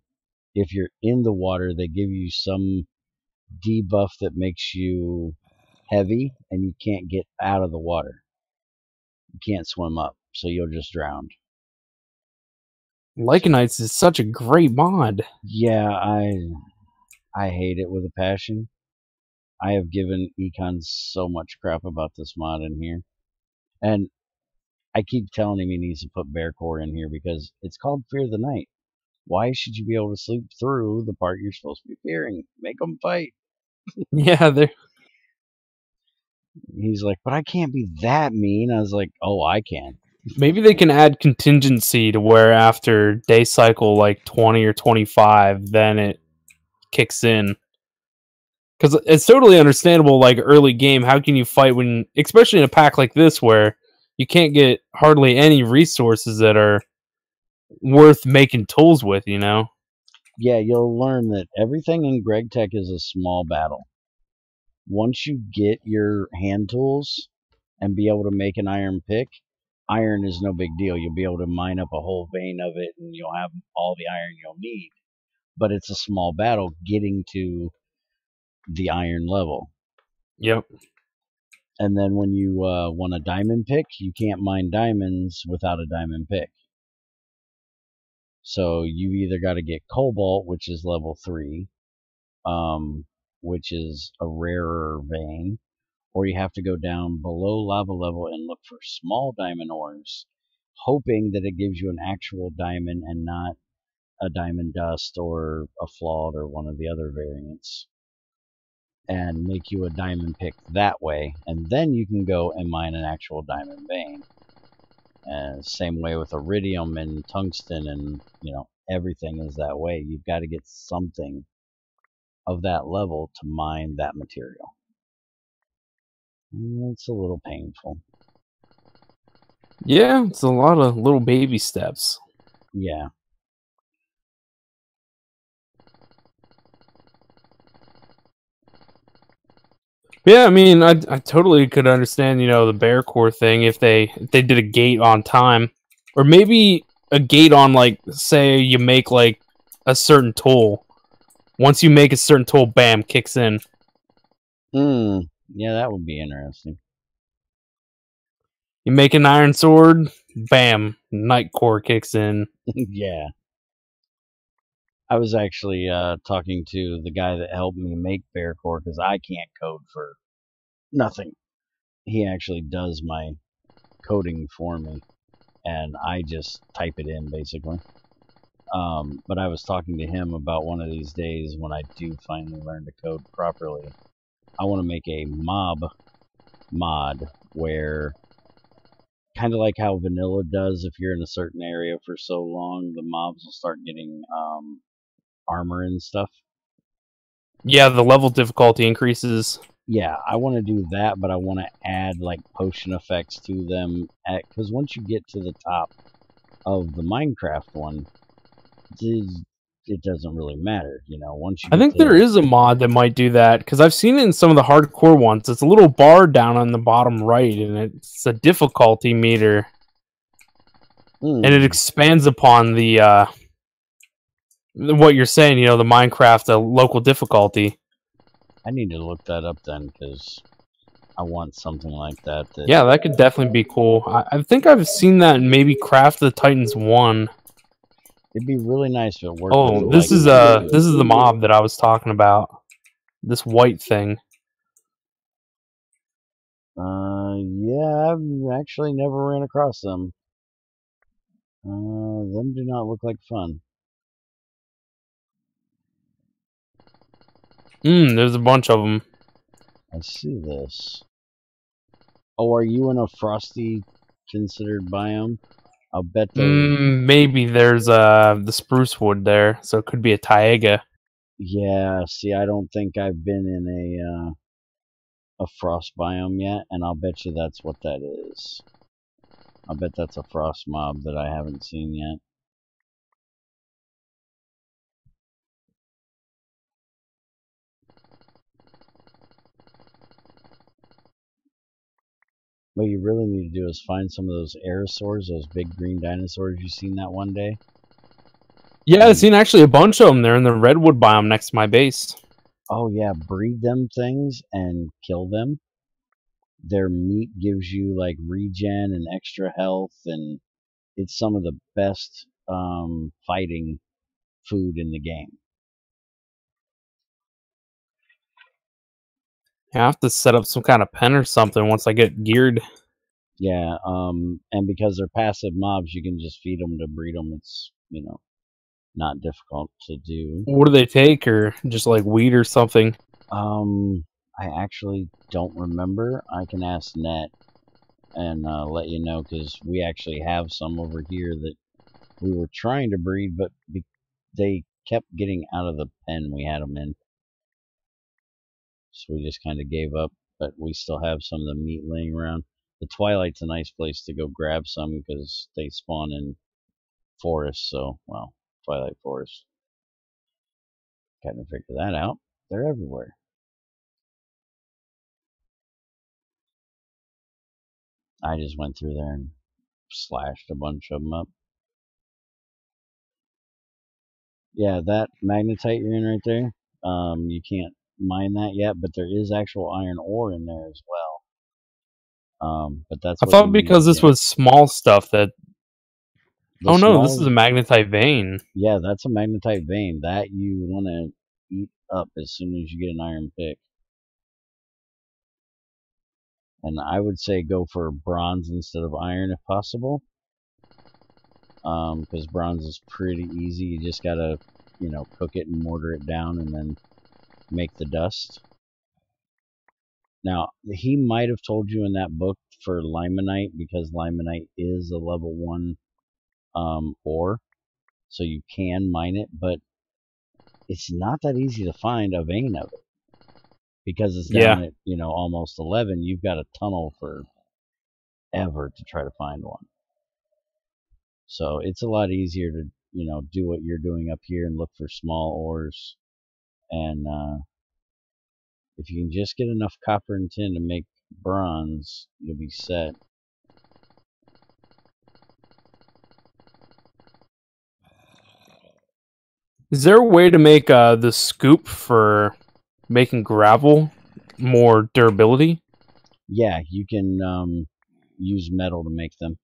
if you're in the water, they give you some debuff that makes you heavy, and you can't get out of the water. You can't swim up, so you'll just drown. So Lycanites is such a great mod. yeah, I hate it with a passion. I have given Econ so much crap about this mod in here, and I keep telling him he needs to put Bear Core in here because it's called Fear the Night. Why should you be able to sleep through the part you're supposed to be fearing? Make them fight. Yeah, they're He's like, but I can't be that mean. I was like, oh, I can. maybe they can add contingency to where after day cycle like 20 or 25, then it kicks in. Because it's totally understandable, like early game, how can you fight when, especially in a pack like this where you can't get hardly any resources that are worth making tools with, you know? Yeah, you'll learn that everything in Greg Tech is a small battle. Once you get your hand tools and be able to make an iron pick, iron is no big deal. You'll be able to mine up a whole vein of it and you'll have all the iron you'll need. But it's a small battle getting to the iron level. Yep. And then when you want a diamond pick, you can't mine diamonds without a diamond pick. So you either got to get cobalt, which is level 3, which is a rarer vein, or you have to go down below lava level and look for small diamond ores, hoping that it gives you an actual diamond and not a diamond dust or a flawed or one of the other variants, and make you a diamond pick that way, and then you can go and mine an actual diamond vein. And same way with iridium and tungsten, and everything is that way. You've got to get something of that level to mine that material. And it's a little painful. Yeah, it's a lot of little baby steps. Yeah. Yeah, I mean, I totally could understand, the bear core thing if they did a gate on time, or maybe a gate on, like, say you make like a certain tool. Once you make a certain tool, bam, kicks in. Yeah, that would be interesting. You make an iron sword, bam, night core kicks in. Yeah. I was actually talking to the guy that helped me make Bear Core because I can't code for nothing. He actually does my coding for me, and I just type it in basically. But I was talking to him about one of these days when I do finally learn to code properly. I want to make a mob mod where, kind of like how vanilla does, if you're in a certain area for so long, the mobs will start getting armor and stuff. Yeah, the level difficulty increases. Yeah, I want to do that, but I want to add like potion effects to them, because once you get to the top of the Minecraft one, it doesn't really matter, once you I get think to there is a mod that might do that because I've seen it in some of the hardcore ones. It's a little bar down on the bottom right, and it's a difficulty meter, and it expands upon the what you're saying. The Minecraft local difficulty. I need to look that up then, because I want something like that. Yeah, that could definitely be cool. I think I've seen that in maybe Craft of the Titans 1. It'd be really nice if it worked. Oh, this is the mob that I was talking about. This white thing. Yeah, I've actually never ran across them. Them do not look like fun. There's a bunch of them. I see this. Oh, are you in a frosty considered biome? I'll bet those. Maybe there's the spruce wood there, so it could be a taiga. Yeah, see, I don't think I've been in a frost biome yet, and I'll bet you that's what that is. I'll bet that's a frost mob that I haven't seen yet. What you really need to do is find some of those aerosaurs, those big green dinosaurs you seen that one day. Yeah, I've seen actually a bunch of them. They're in the redwood biome next to my base. Oh yeah, breed them things and kill them. Their meat gives you like regen and extra health, and it's some of the best fighting food in the game. I have to set up some kind of pen or something once I get geared. Yeah, and because they're passive mobs, you can just feed them to breed them. It's, not difficult to do. What do they take, or just like wheat or something? I actually don't remember. I can ask Net and let you know, because we actually have some over here that we were trying to breed, but they kept getting out of the pen we had them in. So we just kind of gave up, but we still have some of the meat laying around. The Twilight's a nice place to go grab some because they spawn in forests, so, well, Twilight Forest. Kind of figure that out. They're everywhere. I just went through there and slashed a bunch of them up. Yeah, that magnetite you're in right there, you can't mine that yet, but there is actual iron ore in there as well. But that's I what you thought need because to this get. was small stuff that. The Oh no, this is a small, magnetite vein. yeah, that's a magnetite vein that you want to eat up as soon as you get an iron pick. And I would say go for bronze instead of iron if possible, because bronze is pretty easy. You just gotta, cook it and mortar it down and then make the dust. Now, he might have told you in that book for limonite, because limonite is a level 1 ore, so you can mine it, but it's not that easy to find a vein of it. Because it's down at, almost 11, you've got a tunnel for ever to try to find one. So it's a lot easier to, do what you're doing up here and look for small ores. And if you can just get enough copper and tin to make bronze, you'll be set. Is there a way to make the scoop for making gravel more durability? Yeah, you can use metal to make them.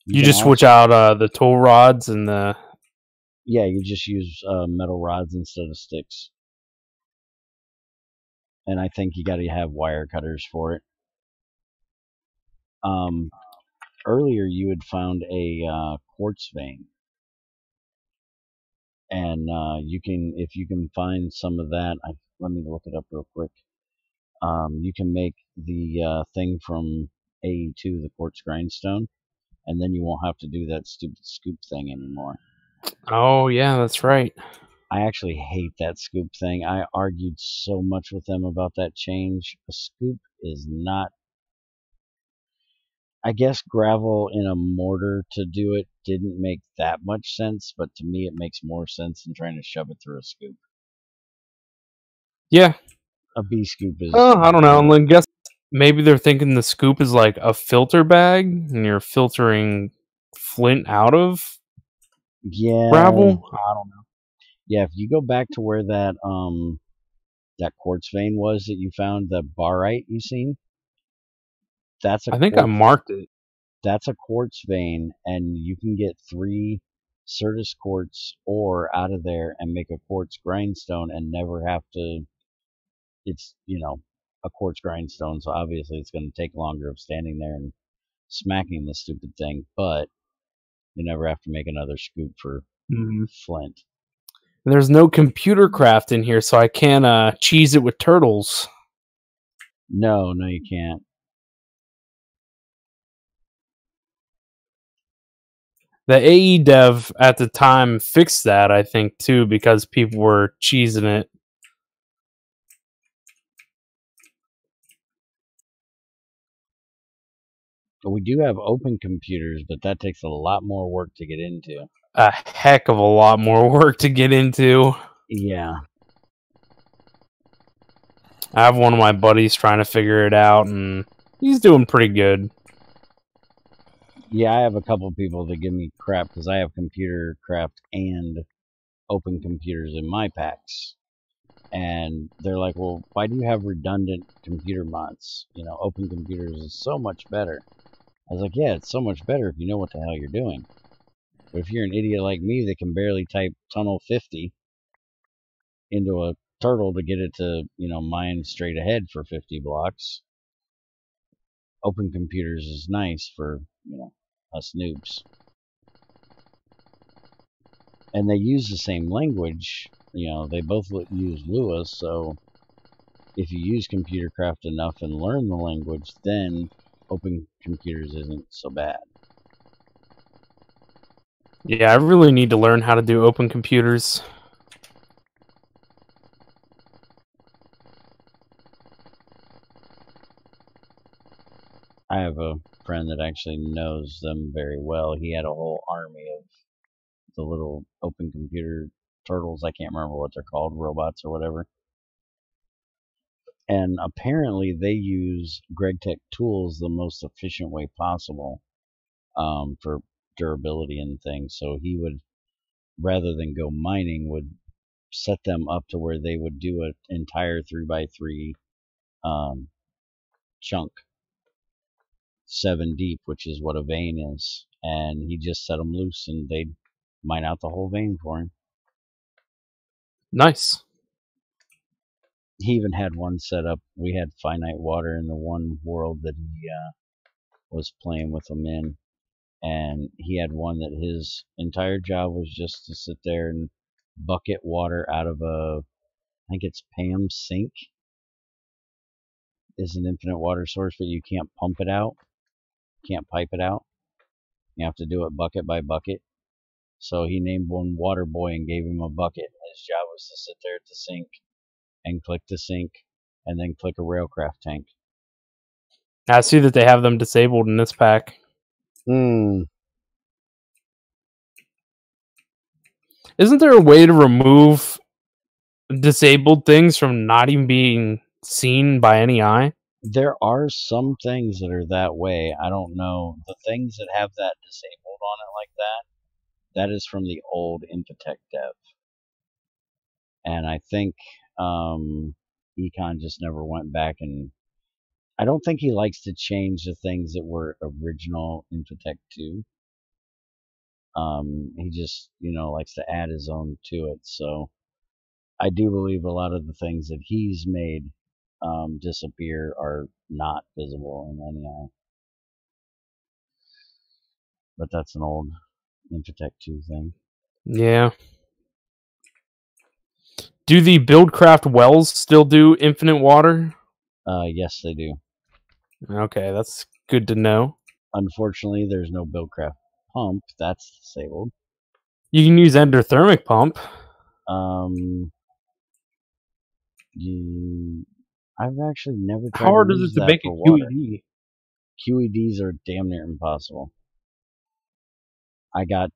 You just switch out the tool rods and the. Yeah, you just use metal rods instead of sticks. And I think you got to have wire cutters for it. Earlier you had found a quartz vein, and if you can find some of that, let me look it up real quick. You can make the thing from AE2, the quartz grindstone, and then you won't have to do that stupid scoop thing anymore. Oh yeah, that's right. I actually hate that scoop thing. I argued so much with them about that change. A scoop is not. I guess gravel in a mortar to do it didn't make that much sense, but to me it makes more sense than trying to shove it through a scoop. Yeah. A B scoop is. Oh, I don't know. I guess maybe they're thinking the scoop is like a filter bag, and you're filtering flint out of gravel. I don't know. Yeah, if you go back to where that quartz vein was that you found, the barite you seen, that's a I think I marked it. That's a quartz vein, and you can get 3 Certus quartz ore out of there and make a quartz grindstone and never have to. It's, a quartz grindstone, so obviously it's going to take longer of standing there and smacking the stupid thing, but you never have to make another scoop for flint. There's no computer craft in here, so I can't cheese it with turtles. No, you can't. The AE dev at the time fixed that, I think, too, because people were cheesing it. But we do have open computers, but that takes a lot more work to get into. A heck of a lot more work to get into. Yeah. I have one of my buddies trying to figure it out, and He's doing pretty good. Yeah, I have a couple people that give me crap because I have computer craft and open computers in my packs. And they're like, well, why do you have redundant computer mods? You know, open computers is so much better. I was like, yeah, it's so much better if you know what the hell you're doing. But if you're an idiot like me that can barely type tunnel 50 into a turtle to get it to, mine straight ahead for 50 blocks, open computers is nice for, us noobs. And they use the same language. They both use Lua, so if you use computercraft enough and learn the language, then open computers isn't so bad. Yeah, I really need to learn how to do open computers. I have a friend that actually knows them very well. He had a whole army of the little open computer turtles. I can't remember what they're called, robots or whatever. And apparently they use GregTech tools the most efficient way possible for durability and things. So he would, rather than go mining, would set them up to where they would do an entire 3x3 chunk, 7 deep, which is what a vein is. And he just set them loose and they'd mine out the whole vein for him. Nice. He even had one set up. We had finite water in the one world that he was playing with them in. And he had one that his entire job was just to sit there and bucket water out of I think it's Pam's sink is an infinite water source, but you can't pump it out. Can't pipe it out. You have to do it bucket by bucket. So he named one Water Boy and gave him a bucket. His job was to sit there at the sink and click the sink and then click a railcraft tank. I see that they have them disabled in this pack. Hmm. Isn't there a way to remove disabled things from not even being seen by any eye? There are some things that are that way. I don't know. The things that have that disabled on it like that is from the old Infotech dev. And I think Econ just never went back, and I don't think he likes to change the things that were original Infotech 2. He just, likes to add his own to it. So I do believe a lot of the things that he's made disappear are not visible in any eye. But that's an old Infotech 2 thing. Yeah. Do the Buildcraft wells still do infinite water? Yes, they do. Okay, that's good to know. Unfortunately, there's no Buildcraft pump. That's disabled. You can use endothermic pump. I've actually never tried How hard to is use it to that make a for water. QED? QEDs are damn near impossible.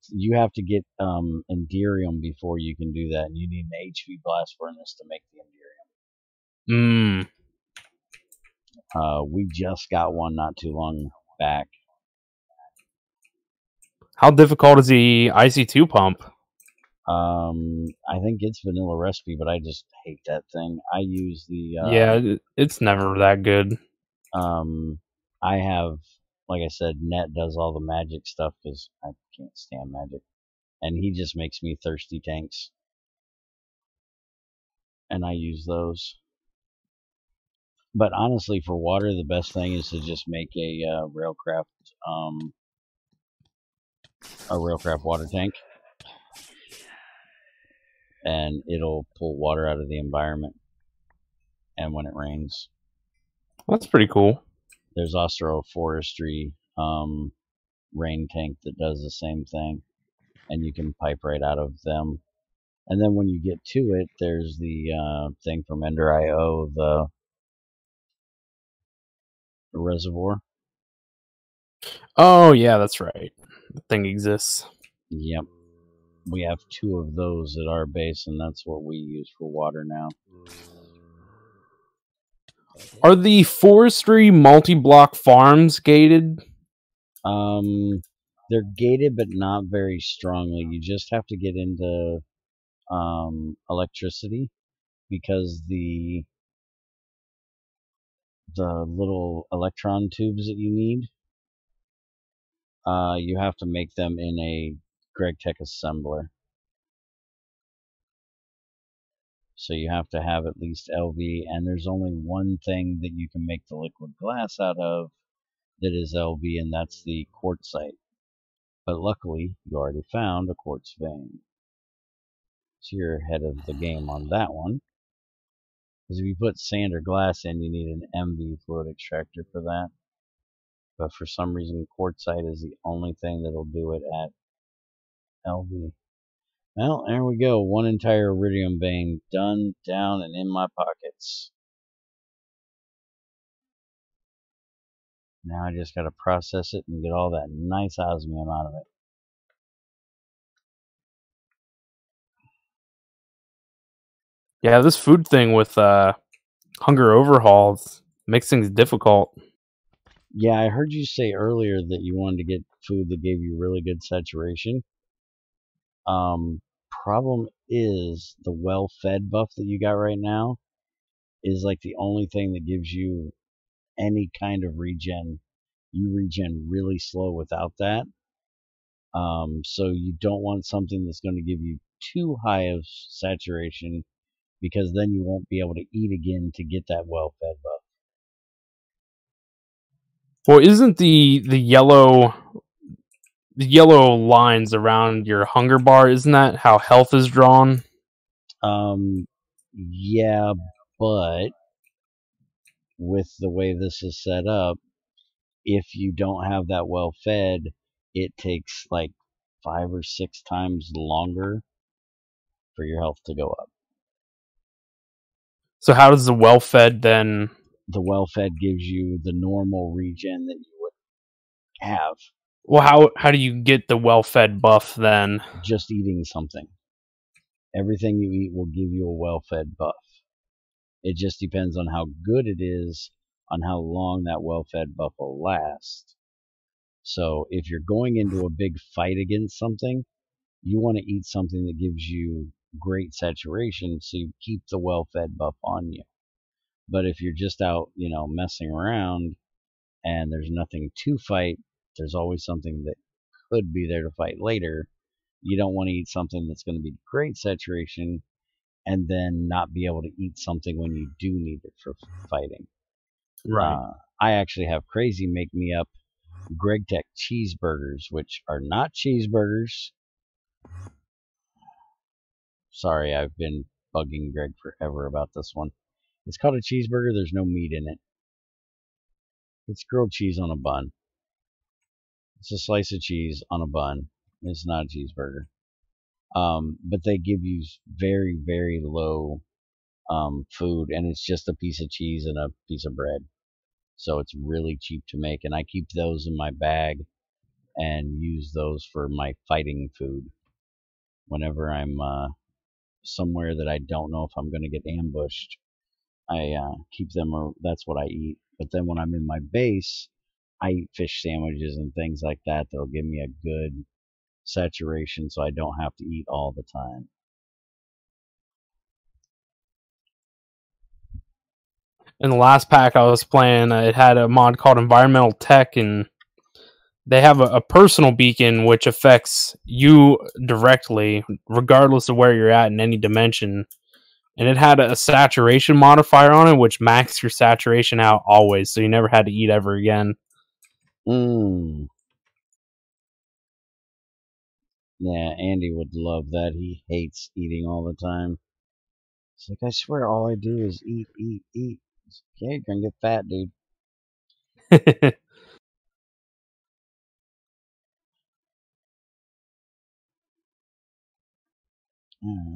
You have to get Iridium before you can do that, and you need an HV blast furnace to make the Iridium. We just got one not too long back. How difficult is the IC2 pump? I think it's vanilla recipe, but I just hate that thing. I use the yeah, it's never that good. I have, like I said, Net does all the magic stuff because I can't stand magic, and he just makes me thirsty tanks, and I use those. But honestly, for water, the best thing is to just make a railcraft water tank, and it'll pull water out of the environment. And when it rains, That's pretty cool. there's also a forestry rain tank that does the same thing, and you can pipe right out of them. And then when you get to it, there's the thing from Ender.io, the reservoir. Oh, yeah, that's right. The thing exists. Yep. We have 2 of those at our base, and that's what we use for water now. Are the forestry multi-block farms gated? They're gated, but not very strongly. You just have to get into electricity because the little electron tubes that you need, you have to make them in a GregTech assembler. So you have to have at least LV, and there's only one thing that you can make the liquid glass out of that is LV, and that's the quartzite. But luckily, you already found a quartz vein. So you're ahead of the game on that one. Because if you put sand or glass in, you need an MV fluid extractor for that. But for some reason, quartzite is the only thing that'll do it at LV. Well, there we go. One entire iridium vein done, down, and in my pockets. Now I just got to process it and get all that nice osmium out of it. Yeah, this food thing with hunger overhauls makes things difficult. Yeah, I heard you say earlier that you wanted to get food that gave you really good saturation. Problem is the well-fed buff that you got right now is like the only thing that gives you any kind of regen. You regen really slow without that. So you don't want something that's going to give you too high of saturation because then you won't be able to eat again to get that well-fed buff. Well, isn't the yellow lines around your hunger bar, isn't that how health is drawn? Yeah, but with the way this is set up, if you don't have that well fed, it takes like 5 or 6 times longer for your health to go up. So how does the well-fed then? The well fed gives you the normal regen that you would have. Well, how do you get the well-fed buff then? Just eating something. Everything you eat will give you a well fed buff. It just depends on how good it is, on how long that well fed buff will last. So if you're going into a big fight against something, you want to eat something that gives you great saturation so you keep the well fed buff on you. But if you're just out, messing around and there's nothing to fight, there's always something that could be there to fight later. You don't want to eat something that's going to be great saturation and then not be able to eat something when you do need it for fighting. Right. I actually have Crazy make me up GregTech cheeseburgers, which are not cheeseburgers. Sorry, I've been bugging Greg forever about this one. It's called a cheeseburger. There's no meat in it. It's grilled cheese on a bun. It's a slice of cheese on a bun. It's not a cheeseburger. But they give you very, very low food, and it's just a piece of cheese and a piece of bread. So it's really cheap to make, and I keep those in my bag and use those for my fighting food. Whenever I'm somewhere that I don't know if I'm going to get ambushed, I keep them, or that's what I eat. But then when I'm in my base, I eat fish sandwiches and things like that that'll give me a good saturation so I don't have to eat all the time. In the last pack I was playing, it had a mod called Environmental Tech, and they have a personal beacon which affects you directly, regardless of where you're at in any dimension. And it had a saturation modifier on it, which maxed your saturation out always, so you never had to eat ever again. Yeah, Andy would love that. He hates eating all the time. It's like, I swear all I do is eat, eat, eat. Yeah, you're gonna get fat, dude.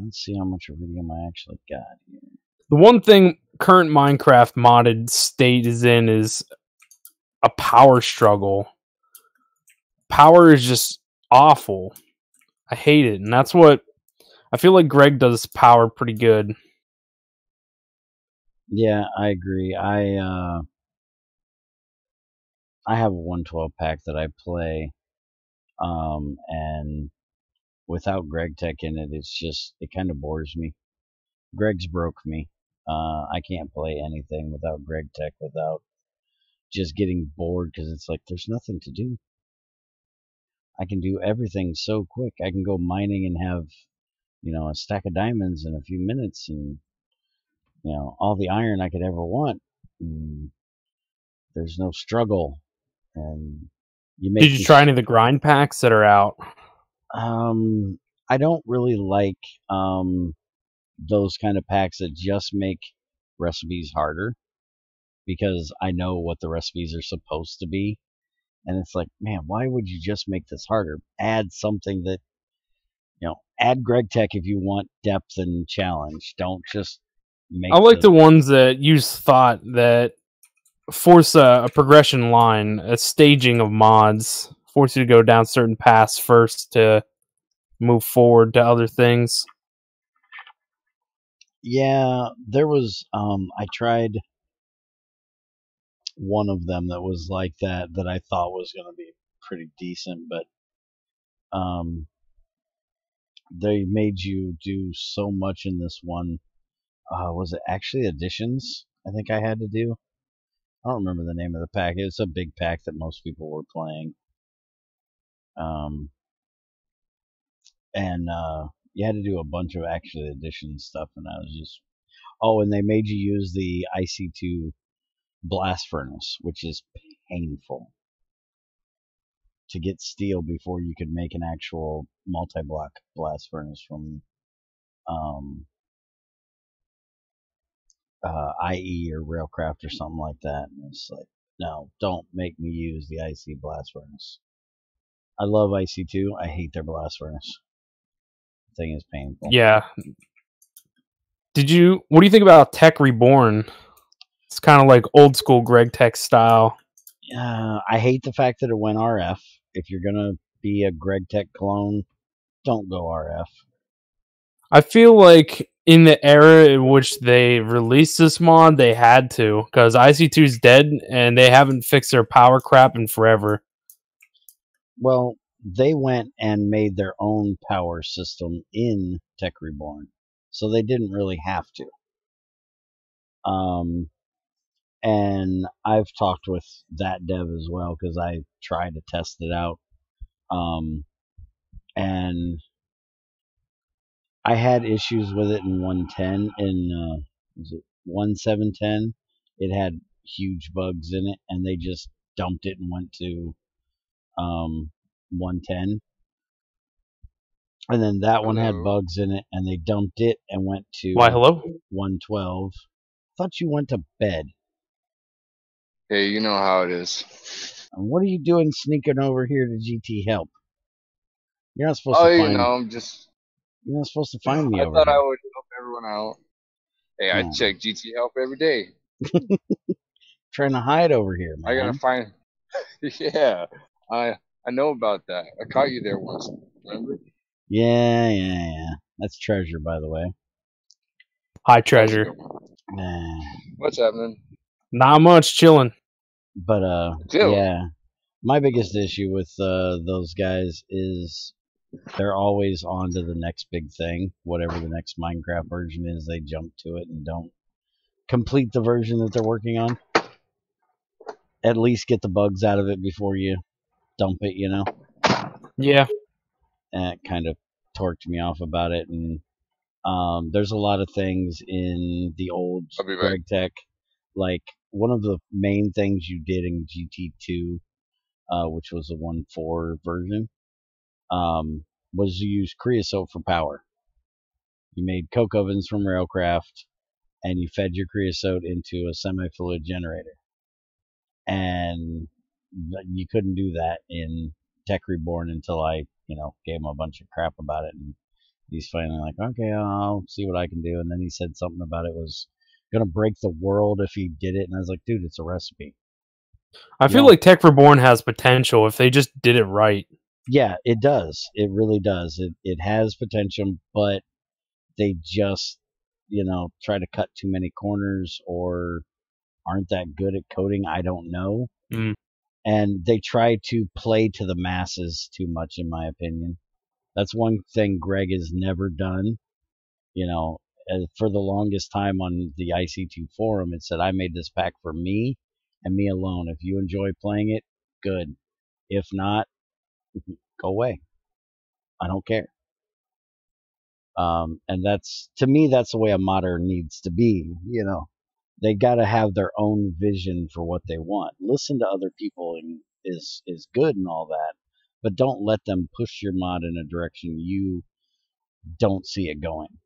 Let's see how much iridium I actually got here. The one thing current Minecraft modded state is in is a power struggle. Power is just awful. I hate it, and that's what I feel like Greg does power pretty good. Yeah, I agree. I have a 112 pack that I play, and without Greg Tech in it, it kind of bores me. Greg's broke me. I can't play anything without Greg Tech without just getting bored because it's like there's nothing to do. I can do everything so quick. I can go mining and have, a stack of diamonds in a few minutes and, all the iron I could ever want. And there's no struggle. And you Did make you me. try any of the grind packs that are out? I don't really like those kind of packs that just make recipes harder because I know what the recipes are supposed to be. And it's like, man, why would you just make this harder? Add something that, add Greg Tech if you want depth and challenge. Don't just I make like the. the ones that use thought, that force a progression line, a staging of mods, force you to go down certain paths first to move forward to other things. Yeah, there was, I tried one of them that was like that I thought was going to be pretty decent, but um, they made you do so much in this one. Was it actually additions? I think I had to do. I don't remember the name of the pack. It's a big pack that most people were playing. Um, and you had to do a bunch of actually addition stuff, and I was just. Oh, and they made you use the IC2 blast furnace, which is painful to get steel before you could make an actual multi-block blast furnace from um, IE or Railcraft or something like that. And it's like, no, don't make me use the IC blast furnace. I love IC2. I hate their blast furnace. The thing is painful. Yeah. What do you think about Tech Reborn? It's kind of like old school Greg Tech style. I hate the fact that it went RF. If you're gonna be a Greg Tech clone, don't go RF. I feel like in the era in which they released this mod, they had to, because IC2 is dead and they haven't fixed their power crap in forever. Well, they went and made their own power system in Tech Reborn, so they didn't really have to. And I've talked with that dev as well because I tried to test it out. And I had issues with it in 110. In was it 1710? It had huge bugs in it, and they just dumped it and went to 110. And then that one had bugs in it, and they dumped it and went Why, to hello? 112. Thought you went to bed. Hey, you know how it is. And what are you doing sneaking over here to GT Help? You're not supposed Oh, to find. I'm just. You're not supposed to find me I over thought here. I would help everyone out. Hey, I check GT Help every day. Trying to hide over here, man. I gotta find. Yeah, I know about that. I caught you there once. Remember? Yeah. That's Treasure, by the way. Hi, Treasure. What's happening? Not much, chilling. But yeah, my biggest issue with those guys is they're always on to the next big thing. Whatever the next Minecraft version is, they jump to it and don't complete the version that they're working on. At least get the bugs out of it before you dump it, Yeah. And it kind of torqued me off about it. And there's a lot of things in the old Greg Tech. Like, one of the main things you did in GT2, which was the 1.4 version, was you use creosote for power. You made coke ovens from Railcraft, and you fed your creosote into a semi-fluid generator. And you couldn't do that in Tech Reborn until I, gave him a bunch of crap about it. And he's finally like, okay, I'll see what I can do. And then he said something about it was going to break the world if he did it. And I was like, dude, it's a recipe. I feel like Tech Reborn has potential if they just did it right. Yeah, it does. It really does. It has potential, but they just try to cut too many corners or aren't that good at coding. I don't know. Mm. And they try to play to the masses too much, in my opinion. That's one thing Greg has never done. For the longest time on the IC2 forum, it said, I made this pack for me and me alone. If you enjoy playing it, good. If not, go away. I don't care. And to me, that's the way a modder needs to be. They got to have their own vision for what they want. Listen to other people is good and all that, but don't let them push your mod in a direction you don't see it going.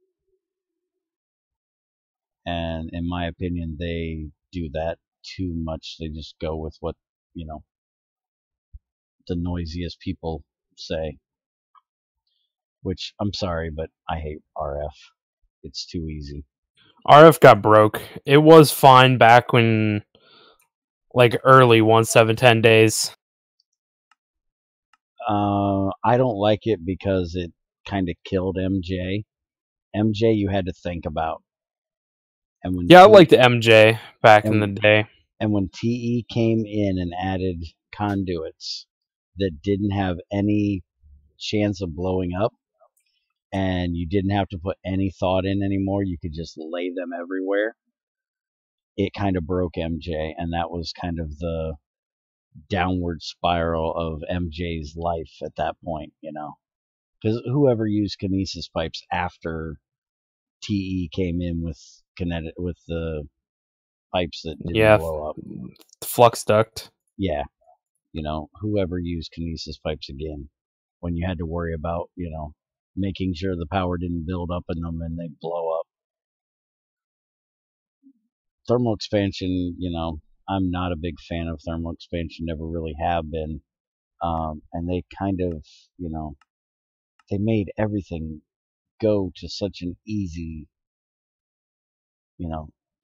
And in my opinion, they do that too much. They just go with what, the noisiest people say. Which, I'm sorry, but I hate RF. It's too easy. RF got broke. It was fine back when, like, early 1.7.10 days. I don't like it because it kind of killed MJ. MJ, you had to think about. And when I liked the MJ back in the day. And when TE came in and added conduits that didn't have any chance of blowing up, and you didn't have to put any thought in anymore, you could just lay them everywhere, it kind of broke MJ, and that was kind of the downward spiral of MJ's life at that point, because whoever used kinesis pipes after TE came in with the pipes that didn't blow up, flux duct, whoever used kinesis pipes again, when you had to worry about making sure the power didn't build up in them and they blow up. Thermal expansion, I'm not a big fan of thermal expansion, never really have been. And they kind of, they made everything go to such an easy,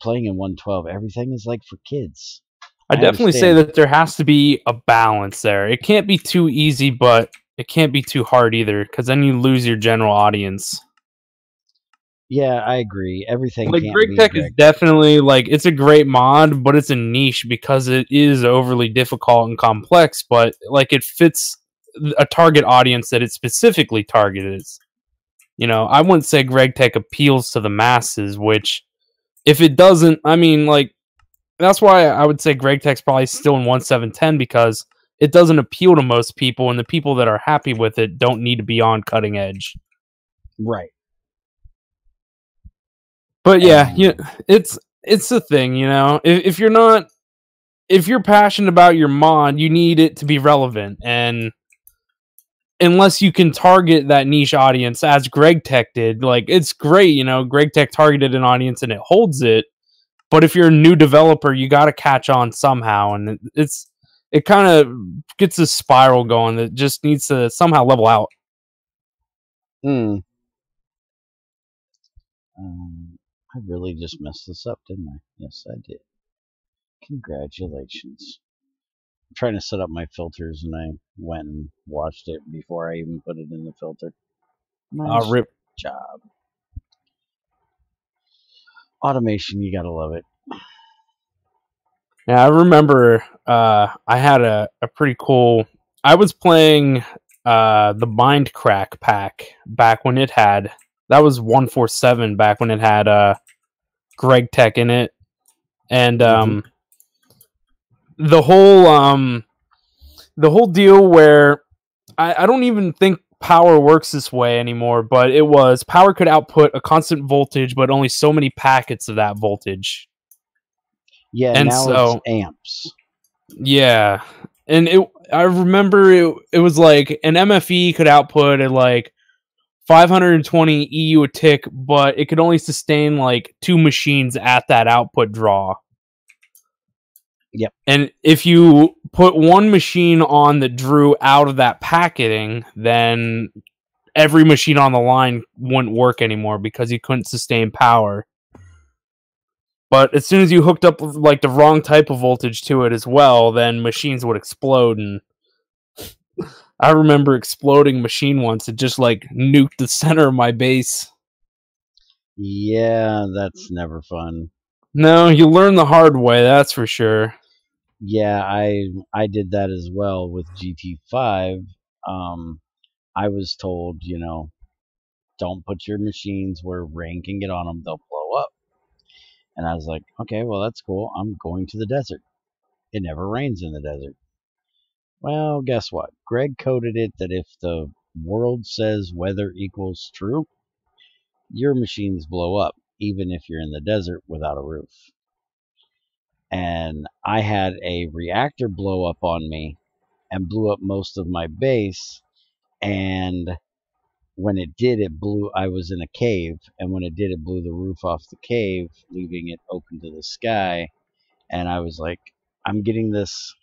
playing in 112, everything is like for kids. I definitely say that there has to be a balance there. It can't be too easy, but it can't be too hard either, because then you lose your general audience. Yeah, I agree. Everything like can't Greg be Tech Greg. is definitely it's a great mod, but it's a niche because it is overly difficult and complex. But it fits a target audience that it specifically targets. I wouldn't say Greg Tech appeals to the masses, which if it doesn't, that's why I would say Greg Tech's probably still in 1.7.10 because it doesn't appeal to most people, and the people that are happy with it don't need to be on cutting edge. Right. But yeah, it's the thing, if you're passionate about your mod, you need it to be relevant, and unless you can target that niche audience as Greg Tech did, it's great, Greg Tech targeted an audience and it holds it. But if you're a new developer, you got to catch on somehow, and it kind of gets this spiral going that just needs to somehow level out. I really just messed this up, didn't I? Yes, I did. Congratulations. I'm trying to set up my filters, and I went and watched it before I even put it in the filter. Nice Rip job. Automation, you gotta love it. Yeah, I remember I had a pretty cool... I was playing the Mind Crack pack back when it had... That was 147 back when it had Greg Tech in it. And the whole deal where... I don't even think power works this way anymore, but it was power could output a constant voltage, but only so many packets of that voltage. Yeah, and now it's amps. Yeah, and I remember it was like an MFE could output at 520 EU a tick, but it could only sustain 2 machines at that output draw. Yep. And if you put one machine on that drew out of that packeting, then every machine on the line wouldn't work anymore because you couldn't sustain power. But as soon as you hooked up the wrong type of voltage to it as well, then machines would explode. And I remember exploding a machine once. It just nuked the center of my base. Yeah, that's never fun. No, you learn the hard way, that's for sure. Yeah, I did that as well with GT5. I was told, don't put your machines where rain can get on them; they'll blow up. And I was like, okay, well that's cool. I'm going to the desert. It never rains in the desert. Well, guess what? Greg coded it that if the world says weather equals true, your machines blow up, even if you're in the desert without a roof. And I had a reactor blow up on me and blew up most of my base. And when it did, it blew. I was in a cave, and when it did, it blew the roof off the cave, leaving it open to the sky. And I was like, I'm getting this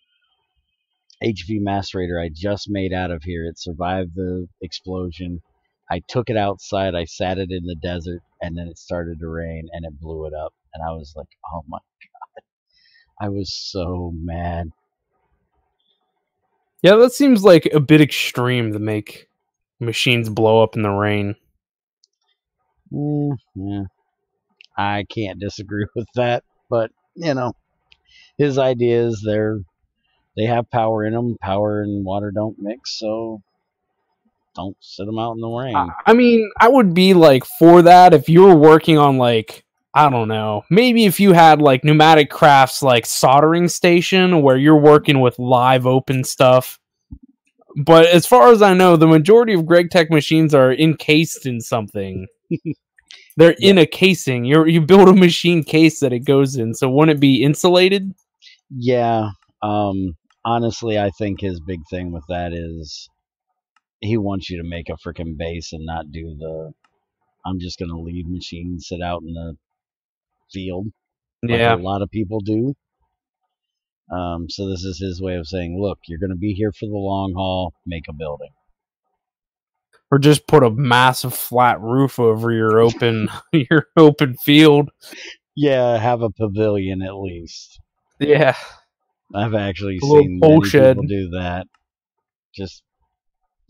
HV macerator I just made out of here. It survived the explosion. I took it outside, I sat it in the desert, and then it started to rain and it blew it up. And I was like, oh my, I was so mad. Yeah, that seems like a bit extreme to make machines blow up in the rain. Yeah, I can't disagree with that, but his ideas, they have power in them. Power and water don't mix, so don't sit them out in the rain. I mean, I would be like for that if you were working on like, I don't know, maybe if you had like pneumatic crafts like soldering station where you're working with live open stuff. But as far as I know, the majority of Greg Tech machines are encased in something. They're Yeah. in a casing. You build a machine case that it goes in. So wouldn't it be insulated? Yeah. Honestly, I think his big thing with that is he wants you to make a freaking base and not do I'm just going to leave machines sit out in the field like a Yeah. lot of people do. So this is his way of saying, look, you're going to be here for the long haul, make a building. Or just put a massive flat roof over your open your open field. Yeah, have a pavilion at least. Yeah. I've actually A little seen pole many shed. people do that. Just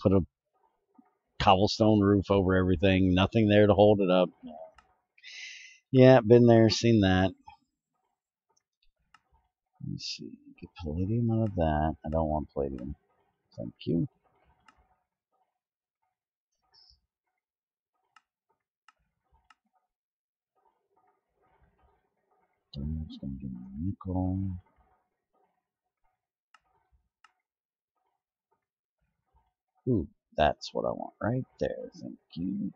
put a cobblestone roof over everything, nothing there to hold it up. Yeah, been there, seen that. Let's see. Get palladium out of that. I don't want palladium. Thank you. I'm just going to give me nickel. Ooh, that's what I want right there. Thank you.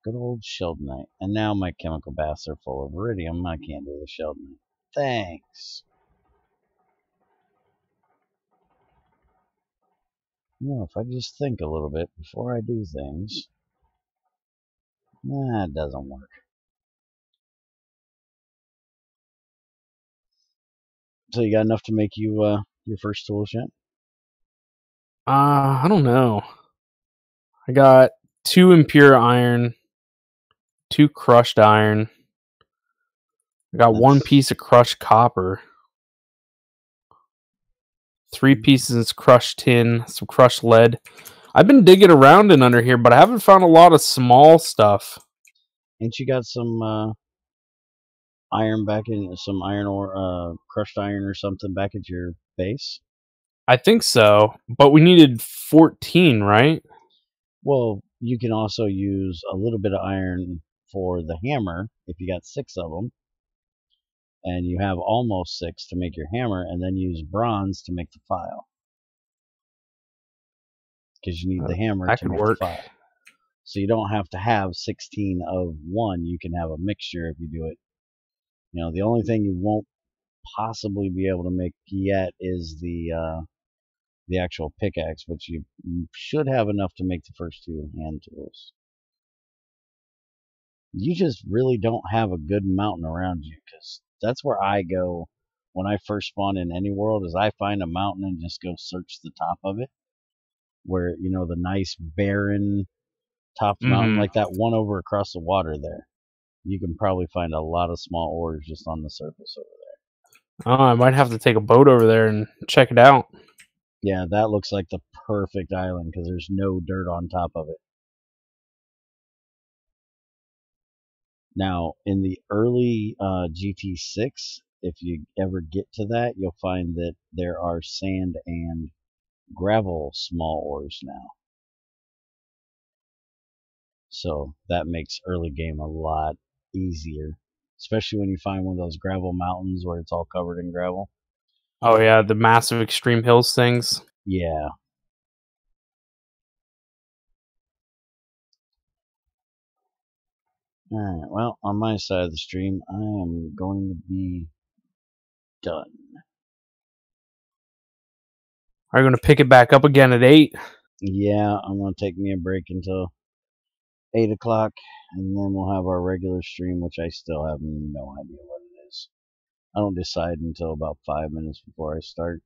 Good old sheldonite. And now my chemical baths are full of iridium. I can't do the sheldonite. Thanks. If I just think a little bit before I do things, it doesn't work. So you got enough to make you your first tools yet? I don't know. I got 2 impure iron, 2 crushed iron. I got 1 piece of crushed copper, 3 pieces of crushed tin, some crushed lead. I've been digging around in under here, but I haven't found a lot of small stuff. Ain't you got some iron back in some iron or crushed iron or something back at your base? I think so, but we needed 14, right? Well, you can also use a little bit of iron for the hammer if you got 6 of them, and you have almost 6 to make your hammer, and then use bronze to make the file. Because you need the hammer That to could make work. the file. So you don't have to have 16 of one. You can have a mixture if you do it. The only thing you won't possibly be able to make yet is the actual pickaxe, which you should have enough to make the first 2 hand tools. You just really don't have a good mountain around you, because that's where I go when I first spawn in any world. Is I find a mountain and just go search the top of it, where the nice barren topped mountain, like that one over across the water there. You can probably find a lot of small ores just on the surface over there. Oh, I might have to take a boat over there and check it out. Yeah, that looks like the perfect island because there's no dirt on top of it. Now, in the early GT6, if you ever get to that, you'll find that there are sand and gravel small ores now. So that makes early game a lot easier, especially when you find one of those gravel mountains where it's all covered in gravel. Oh yeah, the massive extreme hills things. Yeah. Alright, well, on my side of the stream, I am going to be done. Are you going to pick it back up again at 8? Yeah, I'm going to take me a break until 8 o'clock, and then we'll have our regular stream, which I still have no idea what it is. I don't decide until about 5 minutes before I start.